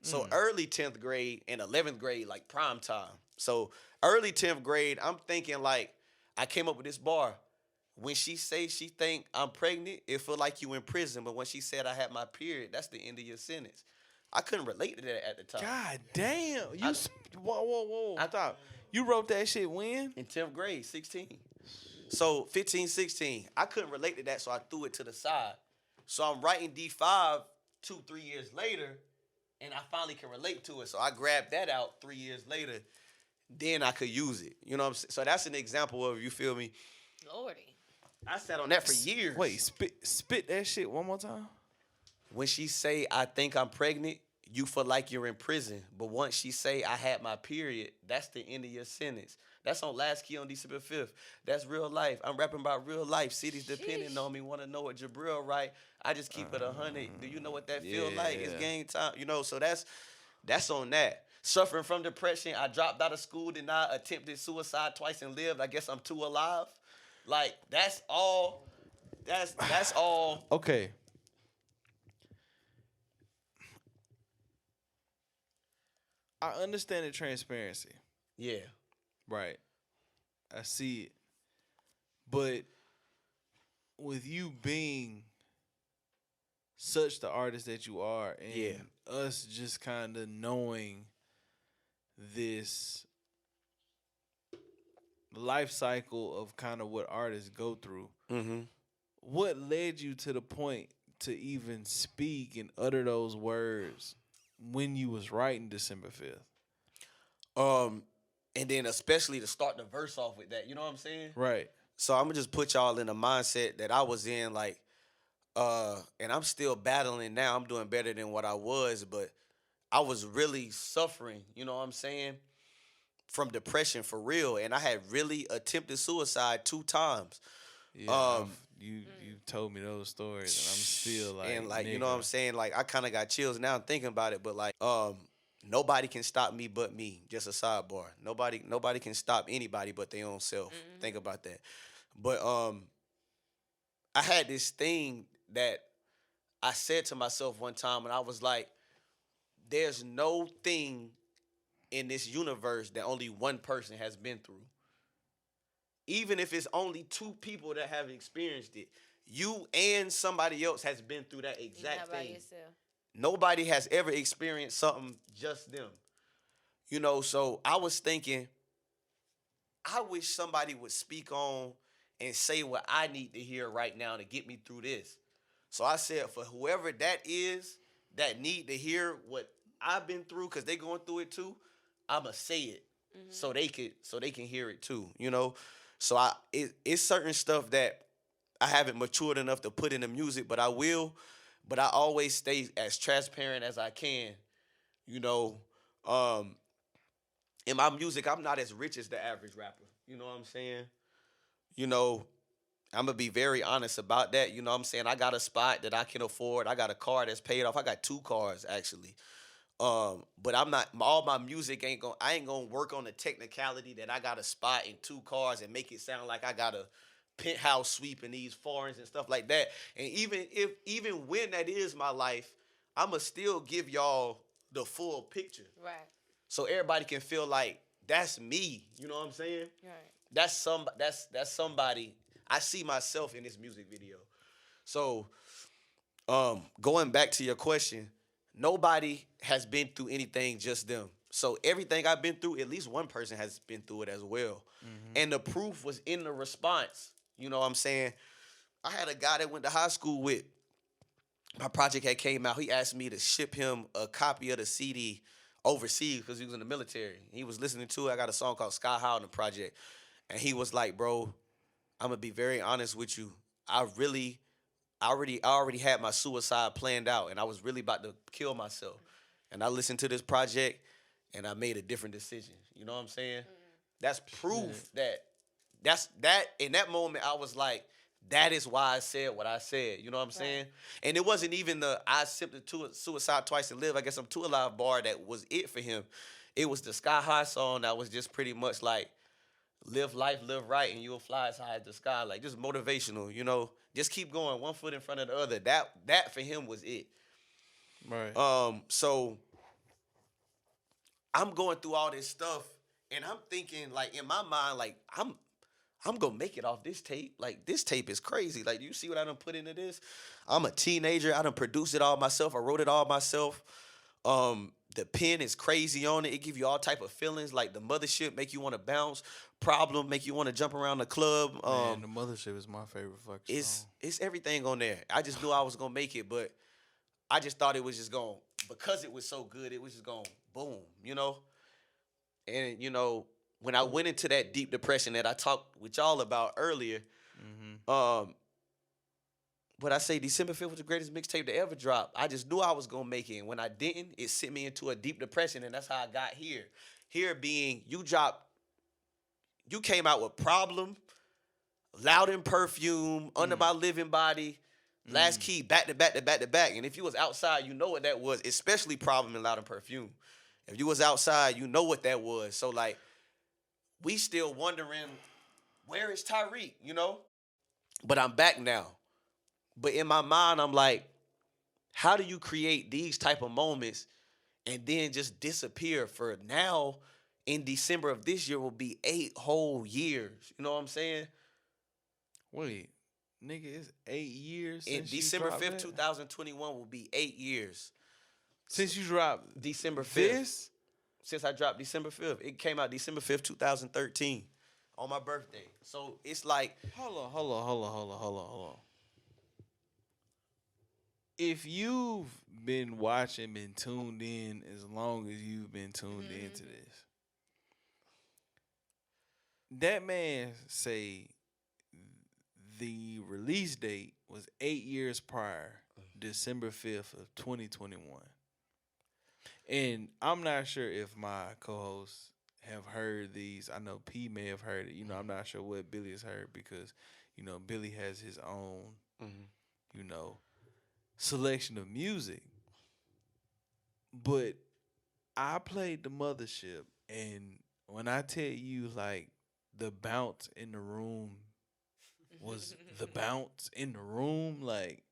So early 10th grade and 11th grade, like prime time. So early 10th grade, I'm thinking like, I came up with this bar. When she say she think I'm pregnant, it feel like you in prison. But when she said I had my period, that's the end of your sentence. I couldn't relate to that at the time. God damn. Whoa. Stop. You wrote that shit when? In 10th grade, 16. So 15, 16. I couldn't relate to that, so I threw it to the side. So I'm writing D5 2-3 years later, and I finally can relate to it. So I grabbed that out 3 years later. Then I could use it. You know what I'm saying? So that's an example of, you feel me? Lordy. I sat on that for years. Wait, spit that shit one more time. When she say, I think I'm pregnant, you feel like you're in prison. But once she say, I had my period, that's the end of your sentence. That's on Last Key on December 5th. That's real life. I'm rapping about real life. Cities depending on me. Want to know what Jabril right? I just keep it 100. Do you know what that feel like? It's game time. So that's on that. Suffering from depression. I dropped out of school, then I attempted suicide twice and lived. I guess I'm too alive. Like, that's all. That's all. Okay. I understand the transparency. Yeah. Right. I see it. But with you being such the artist that you are, and us just kind of knowing this life cycle of kind of what artists go through, what led you to the point to even speak and utter those words when you was writing December 5th? And then especially to start the verse off with that, you know what I'm saying? Right. So I'm gonna just put y'all in a mindset that I was in, like, and I'm still battling now. I'm doing better than what I was, but I was really suffering, you know what I'm saying, from depression for real. And I had really attempted suicide 2 times. Yeah, you told me those stories, and I'm still like, and like, nigga. you know what I'm saying? Like, I kind of got chills now thinking about it, but like, nobody can stop me but me. Just a sidebar. Nobody can stop anybody but their own self. Think about that. But I had this thing that I said to myself one time, and I was like, there's no thing in this universe that only one person has been through. Even if it's only 2 people that have experienced it, you and somebody else has been through that exact You're not thing. by yourself. Nobody has ever experienced something just them. You know, so I was thinking, I wish somebody would speak on and say what I need to hear right now to get me through this. So I said, for whoever that is that need to hear what I've been through, because they going through it too, I'ma say it so they can hear it too, you know? So it's certain stuff that I haven't matured enough to put in the music, but I will. But I always stay as transparent as I can, you know. In my music, I'm not as rich as the average rapper. You know what I'm saying? You know, I'm going to be very honest about that. You know what I'm saying? I got a spot that I can afford. I got a car that's paid off. I got 2 cars, actually. But I'm not, all my music I ain't going to work on the technicality that I got a spot in 2 cars and make it sound like I got a penthouse sweep in these foreigns and stuff like that. And even when that is my life, I'ma still give y'all the full picture. Right. So everybody can feel like that's me. You know what I'm saying? Right. That's somebody. I see myself in this music video. So going back to your question, nobody has been through anything just them. So everything I've been through, at least one person has been through it as well. And the proof was in the response. You know what I'm saying? I had a guy that went to high school with. My project had came out. He asked me to ship him a copy of the CD overseas because he was in the military. He was listening to it. I got a song called Sky High on the project. And he was like, bro, I'm going to be very honest with you. I already had my suicide planned out, and I was really about to kill myself. And I listened to this project, and I made a different decision. You know what I'm saying? That's proof that in that moment, I was like, that is why I said what I said. You know what I'm saying? And it wasn't even the I attempted suicide twice and live. I guess I'm too alive bar that was it for him. It was the Sky High song that was just pretty much like, live life, live right, and you'll fly as high as the sky. Like, just motivational, you know? Just keep going, one foot in front of the other. That for him was it. Right. So I'm going through all this stuff, and I'm thinking, like, in my mind, like, I'm gonna make it off this tape. Like, this tape is crazy. Like, you see what I done put into this? I'm a teenager. I done produced it all myself. I wrote it all myself. The pen is crazy on it. It give you all type of feelings. Like, the mothership make you want to bounce. Problem make you want to jump around the club. Man, the mothership is my favorite fucking song. It's everything on there. I just knew I was gonna make it, but I just thought it was just going, because it was so good, it was just going boom, you know? And, you know, when I went into that deep depression that I talked with y'all about earlier, but I say December 5th was the greatest mixtape to ever drop. I just knew I was going to make it. And when I didn't, it sent me into a deep depression, and that's how I got here. Here being, you came out with Problem, Loud and Perfume, Under My Living Body, Last Key, back to back to back to back. And if you was outside, you know what that was, especially Problem and Loud and Perfume. If you was outside, you know what that was. So, like, we still wondering, where is Tariq, you know? But I'm back now. But in my mind, I'm like, how do you create these type of moments and then just disappear? For now, in December of this year, will be 8 whole years. You know what I'm saying? Wait, nigga, it's 8 years In since December you dropped 5th, that? 2021 will be 8 years. Since you dropped December 5th. this? Since I dropped December 5th. It came out December 5th, 2013 on my birthday. So it's like, Hold on. if you've been watching, been tuned in as long as you've been tuned into this, that man say the release date was 8 years prior, December 5th of 2021. And I'm not sure if my co-hosts have heard these. I know P may have heard it. I'm not sure what Billy has heard because, Billy has his own, selection of music. But I played the Mothership, and when I tell you, like, the bounce in the room was the bounce in the room, like,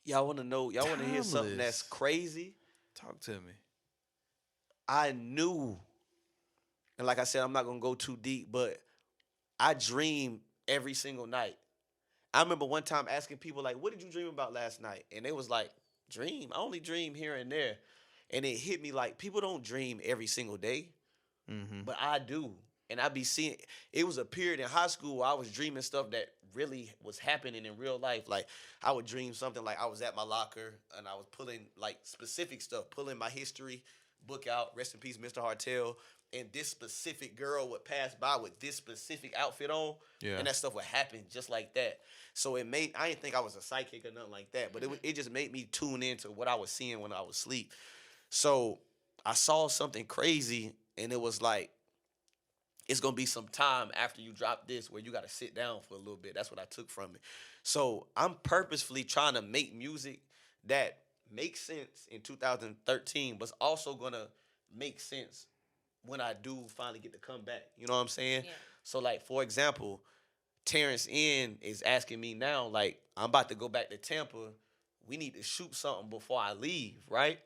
Y'all want to know? Y'all want to hear something that's Timeless. crazy? talk to me. I knew, and like I said, I'm not gonna go too deep, but I dream every single night. I remember one time asking people like, "What did you dream about last night?" And they was like, "Dream? I only dream here and there." And it hit me like people don't dream every single day, but I do. And I be seeing. It was a period in high school where I was dreaming stuff that really was happening in real life. Like I would dream something like I was at my locker and I was pulling like specific stuff, pulling my history book out. Rest in peace, Mr. Hartel. And this specific girl would pass by with this specific outfit on, and that stuff would happen just like that. So it made. I didn't think I was a psychic or nothing like that, but it just made me tune into what I was seeing when I was asleep. So I saw something crazy, and it was like, it's gonna be some time after you drop this where you gotta sit down for a little bit. That's what I took from it. So I'm purposefully trying to make music that makes sense in 2013, but also gonna make sense when I do finally get to come back. You know what I'm saying? Yeah. So like, for example, Terrence N is asking me now, like, I'm about to go back to Tampa. We need to shoot something before I leave, right?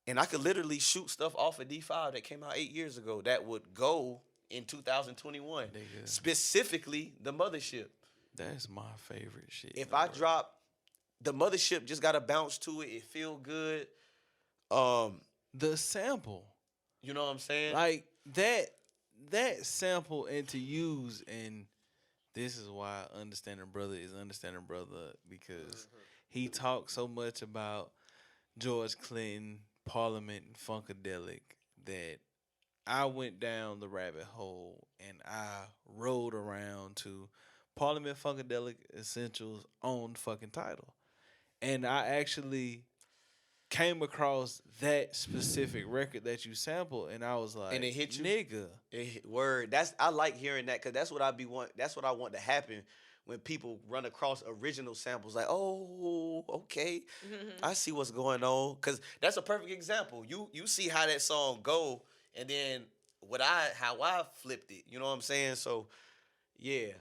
And I could literally shoot stuff off of D5 that came out 8 years ago that would go in 2021. Nigga. Specifically, the Mothership. That's my favorite shit. If I drop the Mothership, just got to bounce to it. It feel good. The sample, You know what I'm saying? like that sample, and to use, and this is why Understanding Brother is Understanding Brother, because he talks so much about George Clinton, Parliament, and Funkadelic that I went down the rabbit hole and I rode around to Parliament, Funkadelic, Essentials on fucking title. And I actually came across that specific record that you sampled, and I was like, And it hit you? nigga. Word. I like hearing that because that's what That's what I want to happen when people run across original samples. Like, oh, okay, I see what's going on. Because that's a perfect example. You see how that song go, and then how I flipped it. You know what I'm saying? So, yeah.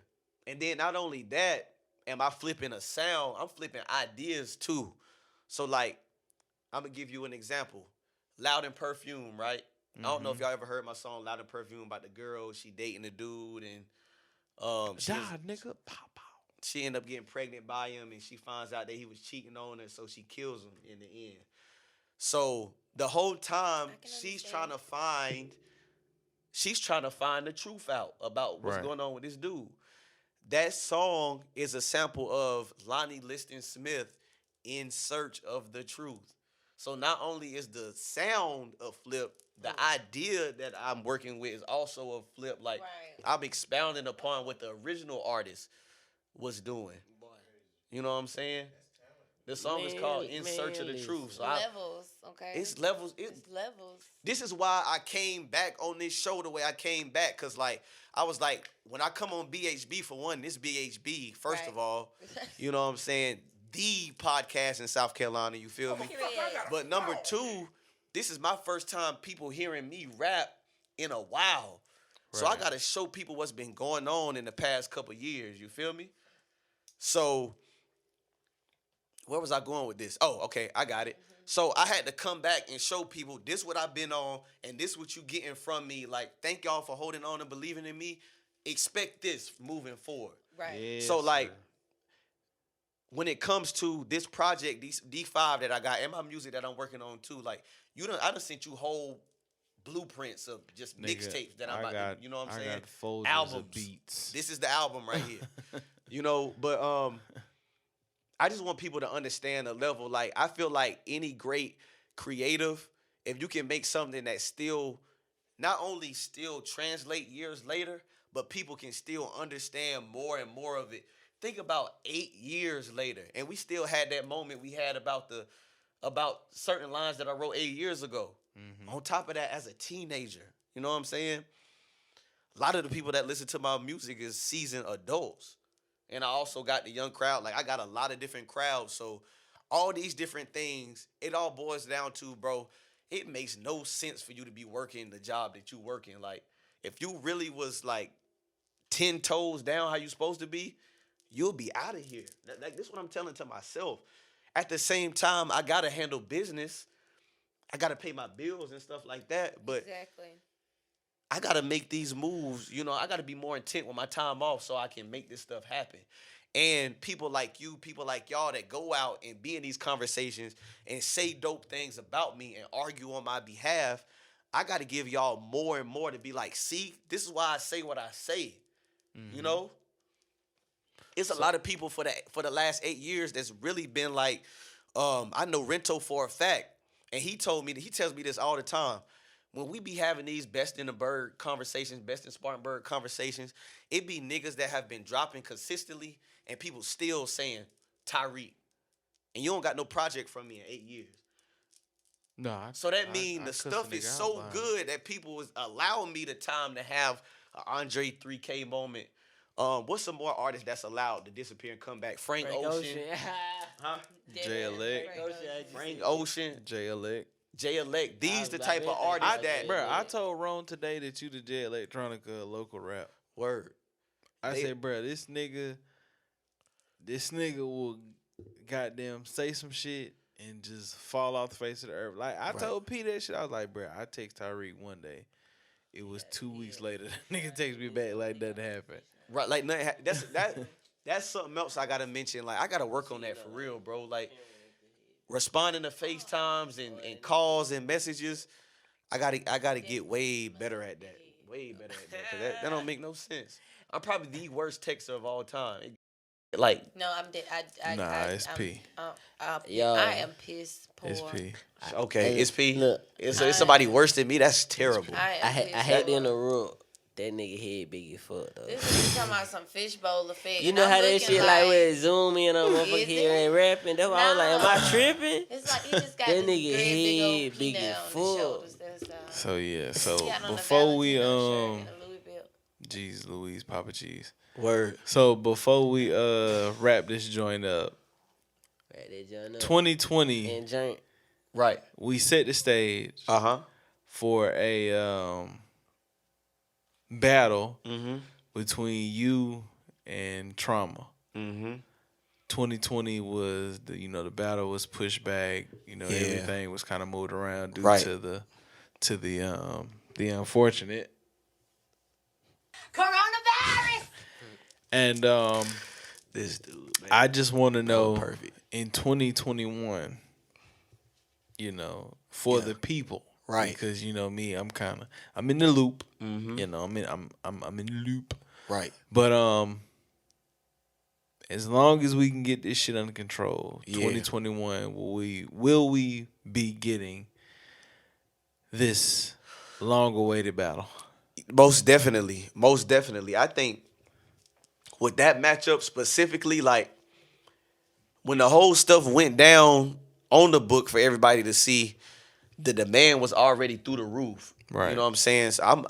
And then not only that, am I flipping a sound? I'm flipping ideas too. So like, I'm gonna give you an example. Loud and Perfume, right? I don't know if y'all ever heard my song Loud and Perfume about the girl, she dating the dude, and Nigga, pow pow. she ended up getting pregnant by him, and she finds out that he was cheating on her, so she kills him in the end. So the whole time she's trying to find the truth out about what's going on with this dude. That song is a sample of Lonnie Liston Smith, In Search of the Truth. So not only is the sound a flip, the idea that I'm working with is also a flip. Like, I'm expounding upon what the original artist was doing. You know what I'm saying? The song is called In Search of the Truth. So Levels, okay? It's levels. It's levels. This is why I came back on this show the way I came back. Because, like, I was like, when I come on BHB, for one, this BHB, first of all, you know what I'm saying? The podcast in South Carolina, you feel me? But number two, this is my first time people hearing me rap in a while. So I got to show people what's been going on in the past couple years, you feel me? So where was I going with this? Oh, okay, I got it. So I had to come back and show people this what I've been on, and this what you getting from me. Like, thank y'all for holding on and believing in me. Expect this moving forward. Right. Yes, So, like, sir. when it comes to this project, D5 that I got, and my music that I'm working on too, like, I done sent you whole blueprints of just mixtapes that I'm about to, you know what I'm saying? I got folders Albums. of beats. This is the album right here. You know, but I just want people to understand the level. Like, I feel like any great creative, if you can make something that still, not only still translate years later, but people can still understand more and more of it. Think about 8 years later, and we still had that moment we had about certain lines that I wrote 8 years ago. On top of that, as a teenager, you know what I'm saying? A lot of the people that listen to my music is seasoned adults. And I also got the young crowd. Like, I got a lot of different crowds. So all these different things, it all boils down to, bro, it makes no sense for you to be working the job that you working. Like, if you really was, like, 10 toes down how you supposed to be, you'll be out of here. Like, this is what I'm telling to myself. At the same time, I got to handle business. I got to pay my bills and stuff like that. But Exactly. I got to make these moves. You know, I got to be more intent with my time off so I can make this stuff happen. And people like you, people like y'all that go out and be in these conversations and say dope things about me and argue on my behalf, I got to give y'all more and more to be like, see, this is why I say what I say. You know? It's a lot of people for the last 8 years that's really been like, I know Rento for a fact. And he tells me this all the time. When we be having these best in the bird conversations, best in Spartanburg conversations, it be niggas that have been dropping consistently and people still saying Tariq. And you don't got no project from me in 8 years. No, So that means the stuff is so good that people was allowing me the time to have an Andre 3K moment. What's some more artists that's allowed to disappear and come back? Frank Ocean. Huh? J-Elect. Frank Ocean. J-Elect. J-Elect. These the type of artists that... Bro, I told Ron today that you the J Electronica local rap. Word. I said, bro, this nigga will goddamn say some shit and just fall off the face of the earth. Like, I told P that shit. I was like, bro, I text Tariq one day. It was 2 weeks later. The nigga text me back like nothing happened. Right, like nothing. That's something else I gotta mention. Like, I gotta work on that for real, bro. Like, responding to FaceTimes and calls and messages, I gotta get way better at that. Way better at that. 'Cause that don't make no sense. I'm probably the worst texter of all time. Like, No, I'm dead. It's P. Yo. I am pissed poor. It's P. okay, it's P. Look, It's somebody worse than me. That's terrible. I I am had pissed in the poor. room. That nigga head big as fuck though. This nigga talking about some fishbowl effect. You and know I'm how that looking shit like with zoom in on motherfucker Is here it? and rapping. That's why I was like, am I tripping? It's like he just got That this nigga great big old head big peanut as on his fuck. shoulders. That's So yeah, so he got on a before we Valentino shirt and a Louis belt. Jeez Louise, Papa Cheese. Word. So before we wrap this joint up, Right, that joint up. 2020, And joint. Right. we set the stage for a battle between you and Trauma. 2020 was the battle was pushed back. Everything was kind of moved around due to the unfortunate Coronavirus. And This dude, man. I just want to know perfect. in 2021, for the people, Right. Because me, I'm in the loop. I'm in the loop. Right. But as long as we can get this shit under control, Yeah. 2021, will we be getting this long-awaited battle? Most definitely. Most definitely. I think with that matchup specifically, like when the whole stuff went down on the book for everybody to see, the demand was already through the roof. Right. You know what I'm saying? So I'm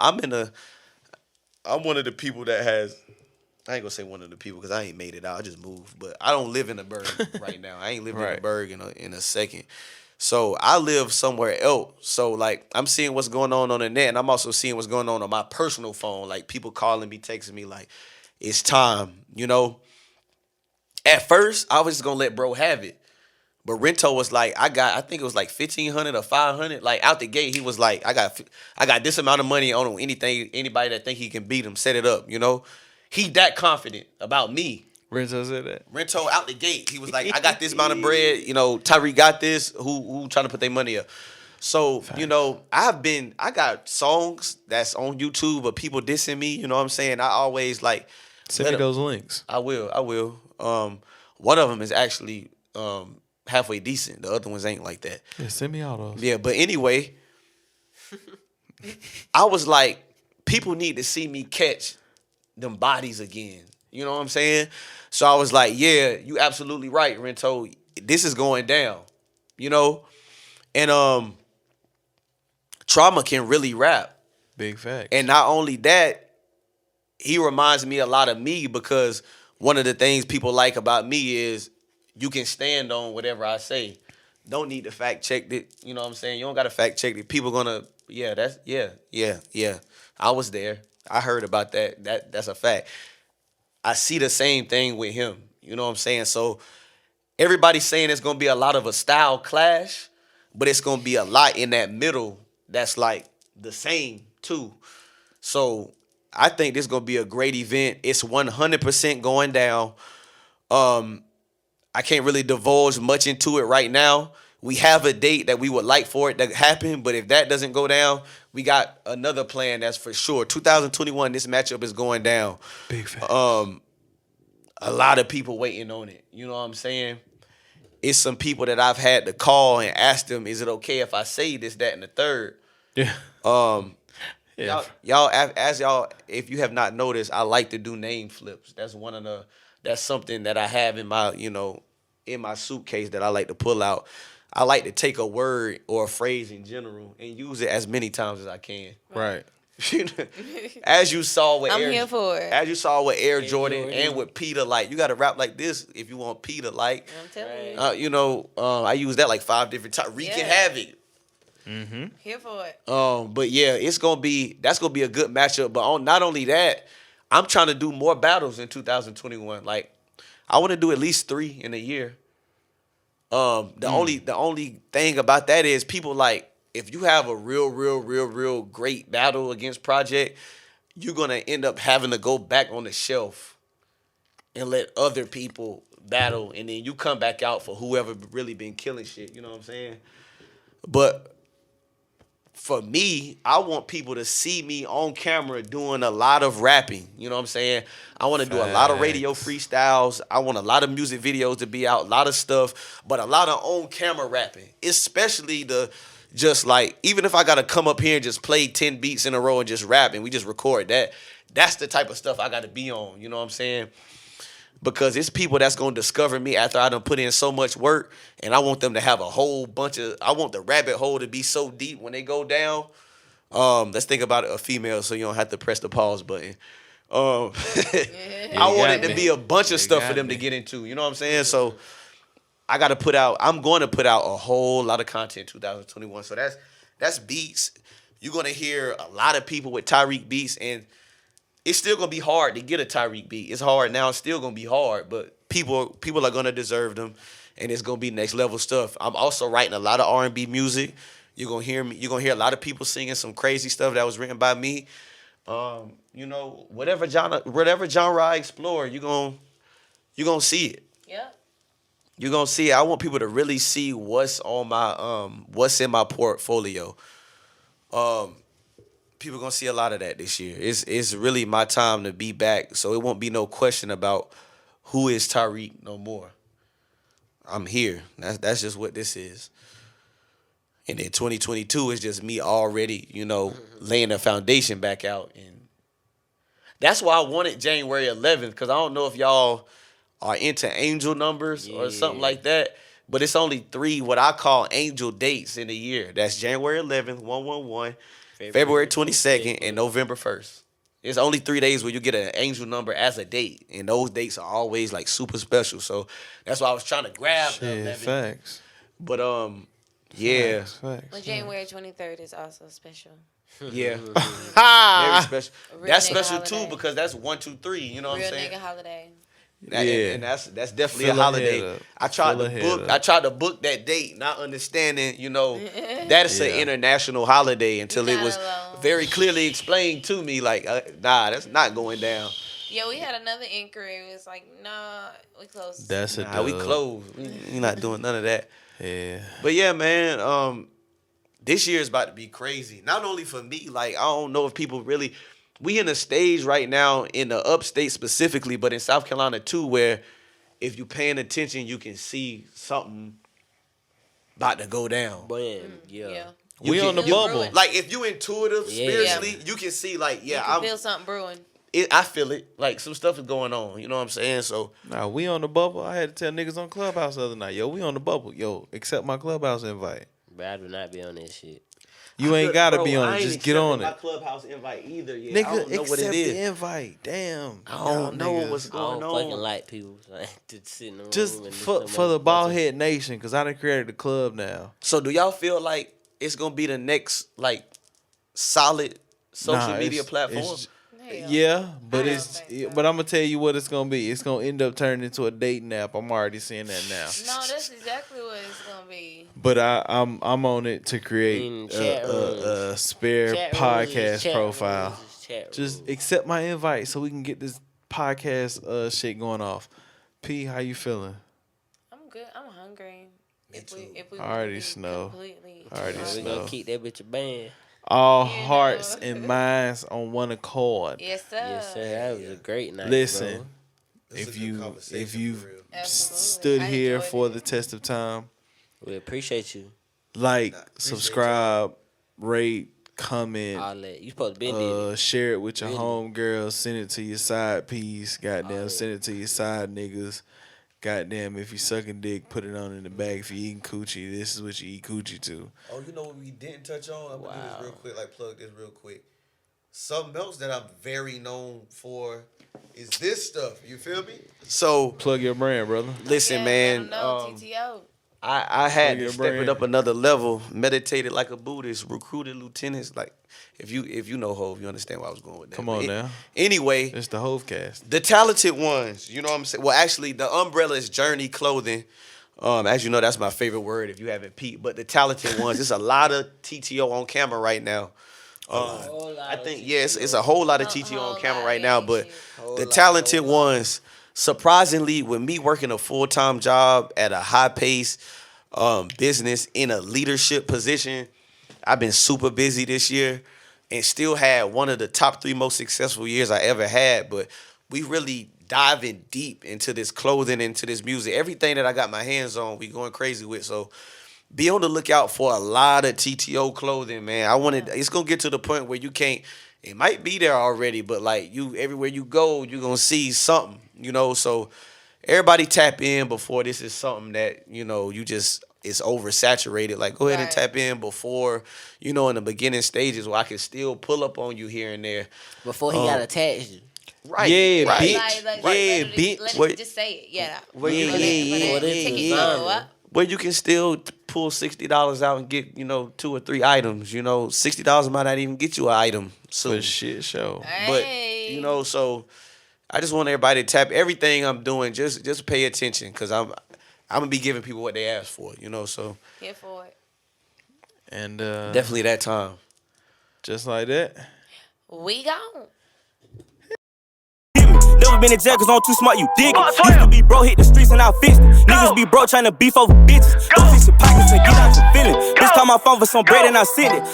one of the people that has, I ain't gonna say one of the people because I ain't made it out. I just moved. But I don't live in the Berg right now. I ain't living in the Right. Berg in a second. So I live somewhere else. So like I'm seeing what's going on the net, and I'm also seeing what's going on my personal phone. Like people calling me, texting me, like it's time. At first I was just gonna let bro have it, but Rento was like, I think it was like 1,500 or 500. Like out the gate, he was like, I got this amount of money on anybody that think he can beat him, set it up. He that confident about me. Renzo said that. Rento out the gate, he was like, I got this amount of bread. Tariq got this. Who trying to put their money up? So, I got songs that's on YouTube of people dissing me. You know what I'm saying? I always like Send me those links. I will. One of them is actually halfway decent. The other ones ain't like that. Yeah, send me all those. Yeah, but anyway, I was like, people need to see me catch them bodies again. You know what I'm saying? So I was like, yeah, you absolutely right, Rento. This is going down. You know? And Trauma can really rap. Big fact. And not only that, he reminds me a lot of me because one of the things people like about me is you can stand on whatever I say. Don't need to fact check it. You know what I'm saying? You don't got to fact check it. People gonna, yeah. I was there. I heard about that. That's a fact. I see the same thing with him. You know what I'm saying? So everybody's saying it's gonna be a lot of a style clash, but it's gonna be a lot in that middle that's like the same too. So I think this is gonna be a great event. It's 100% going down. I can't really divulge much into it right now. We have a date that we would like for it to happen, but if that doesn't go down, we got another plan that's for sure. 2021, this matchup is going down. Big fact. A lot of people waiting on it. You know what I'm saying? It's some people that I've had to call and ask them, is it okay if I say this, that, and the third? Yeah. Yeah. Y'all, if you have not noticed, I like to do name flips. That's something that I have in my, in my suitcase that I like to pull out. I like to take a word or a phrase in general and use it as many times as I can. Right. As you saw with here for it. As you saw with Air Jordan and with Peter, like you got to rap like this if you want Peter, like. I'm telling you. I use that like 5 different times. Wreaking havoc. Mm-hmm. Here for it. But yeah, that's gonna be a good matchup. But not only that, I'm trying to do more battles in 2021. Like, I want to do at least 3 in a year. The only thing about that is people like, if you have a real great battle against Project, you're gonna end up having to go back on the shelf and let other people battle, and then you come back out for whoever really been killing shit. You know what I'm saying? But for me, I want people to see me on camera doing a lot of rapping. You know what I'm saying? I want to do a lot of radio freestyles. I want a lot of music videos to be out, a lot of stuff, but a lot of on-camera rapping, especially just like, even if I got to come up here and just play 10 beats in a row and just rap and we just record that, that's the type of stuff I got to be on. You know what I'm saying? Because it's people that's going to discover me after I done put in so much work, and I want them to have a whole bunch of, I want the rabbit hole to be so deep when they go down. Let's think about it, a female, so you don't have to press the pause button. I want it to be a bunch of stuff for them to get into. You know what I'm saying? So I'm going to put out a whole lot of content in 2021. So that's beats. You're going to hear a lot of people with Tariq beats, and it's still gonna be hard to get a Tariq beat. It's hard now. It's still gonna be hard, but people are gonna deserve them, and it's gonna be next level stuff. I'm also writing a lot of R&B music. You're gonna hear me. You're gonna hear a lot of people singing some crazy stuff that was written by me. Whatever genre I explore, you're gonna see it. Yeah. You're gonna see it. I want people to really see what's on my what's in my portfolio. People gonna see a lot of that this year. It's really my time to be back, so it won't be no question about who is Tariq no more. I'm here. That's just what this is. And then 2022 is just me already, laying the foundation back out. And that's why I wanted January 11th, because I don't know if y'all are into angel numbers or something like that, but it's only 3 what I call angel dates in a year. That's January 11th, 111. February 22nd and November 1st. It's only 3 days where you get an angel number as a date, and those dates are always like super special. So that's why I was trying to grab them. Facts. But yeah. Facts. Well, January 23rd is also special. Yeah. Very special. That's nigga special holiday. too, because that's 1, 2, 3. You know what Real I'm saying? nigga holiday. And that's definitely Fill a a holiday. head up. I tried Fill a to head book. up. I tried to book that date, not understanding, that is an international holiday until it Not was alone. very clearly explained to me. Like, nah, that's not going down. Yeah, we had another inquiry. It was like, nah, we closed. That's a Nah, we dub. closed. We not doing none of that. Yeah. But yeah, man, this year is about to be crazy. Not only for me, like, I don't know if people really, we in a stage right now in the upstate specifically, but in South Carolina too, where if you paying attention, you can see something about to go down. Yeah. We on the bubble. Like if you intuitive spiritually, you can see like you can feel something brewing. I feel it. Like some stuff is going on. You know what I'm saying? So Nah, we on the bubble. I had to tell niggas on Clubhouse the other night, yo, we on the bubble. Yo, accept my Clubhouse invite. But I do not be on that shit. You ain't gotta be on it. Just get on my it. Clubhouse invite either yet. Nigga, I don't know what it accept is. the invite. Damn. I don't know niggas. what's I going don't on. fucking like people to sit in the room. Just and for the bald head nation, cause I done created a club now. So do y'all feel like it's gonna be the next like solid social media platform? Yeah, but but I'm gonna tell you what it's gonna be. It's gonna end up turning into a dating app. I'm already seeing that now. No, that's exactly what it's gonna be. But I'm on it to create a spare podcast profile. Just accept my invite so we can get this podcast shit going off. P, how you feeling? I'm good. I'm hungry. If we I already snow. We gonna keep that bitch a band. All hearts and minds on one accord. Yes, sir. Yes, sir. That was a great night. Listen, bro. if you've stood here for the test of time, we appreciate you. Like, subscribe, rate, comment, All that. You supposed to be did share it with your homegirls, send it to your side piece, goddamn, send it to your side niggas. Goddamn, if you sucking dick, put it on in the bag. If you eating coochie, this is what you eat coochie to. Oh, you know what we didn't touch on? I'm gonna do this real quick, like plug this real quick. Something else that I'm very known for is this stuff. You feel me? So plug your brand, brother. Listen, man. TTO. I had to step it up another level. Meditated like a Buddhist. Recruited lieutenants. Like if you know Hov, you understand where I was going with that. Come on now. Anyway, it's the Hovcast. The talented ones. You know what I'm saying? Well, actually, the umbrella is Journey Clothing. As you know, that's my favorite word if you haven't peeped. But the talented ones, there's a lot of TTO on camera right now. I think, it's a whole lot of TTO on camera right now. But the talented ones, surprisingly, with me working a full-time job at a high-paced business in a leadership position, I've been super busy this year and still had one of the top 3 most successful years I ever had. But we really diving deep into this clothing, into this music. Everything that I got my hands on, we going crazy with. So be on the lookout for a lot of TTO clothing, man. It's gonna get to the point where you can't. It might be there already, but like everywhere you go, you're gonna see something, you know. So everybody tap in before this is something that it's oversaturated. Like go ahead and tap in before, in the beginning stages where I can still pull up on you here and there. Before he got attached you. Right. Yeah, right. bitch. Let it just say it. Yeah. Where you can still pull $60 out and get, 2 or 3 items. $60 might not even get you an item. So for shit show. Hey. But so I just want everybody to tap everything I'm doing. Just pay attention because I'm gonna be giving people what they ask for. So here for it. And definitely that time. Just like that. We gone. Never been in jail cause I'm too smart, you dig it. Used to be bro, hit the streets and I fixed it. Niggas be broke trying to beef over bitches. Go fix your pockets and get out your feelings. Bitch call my phone for some bread and I send it.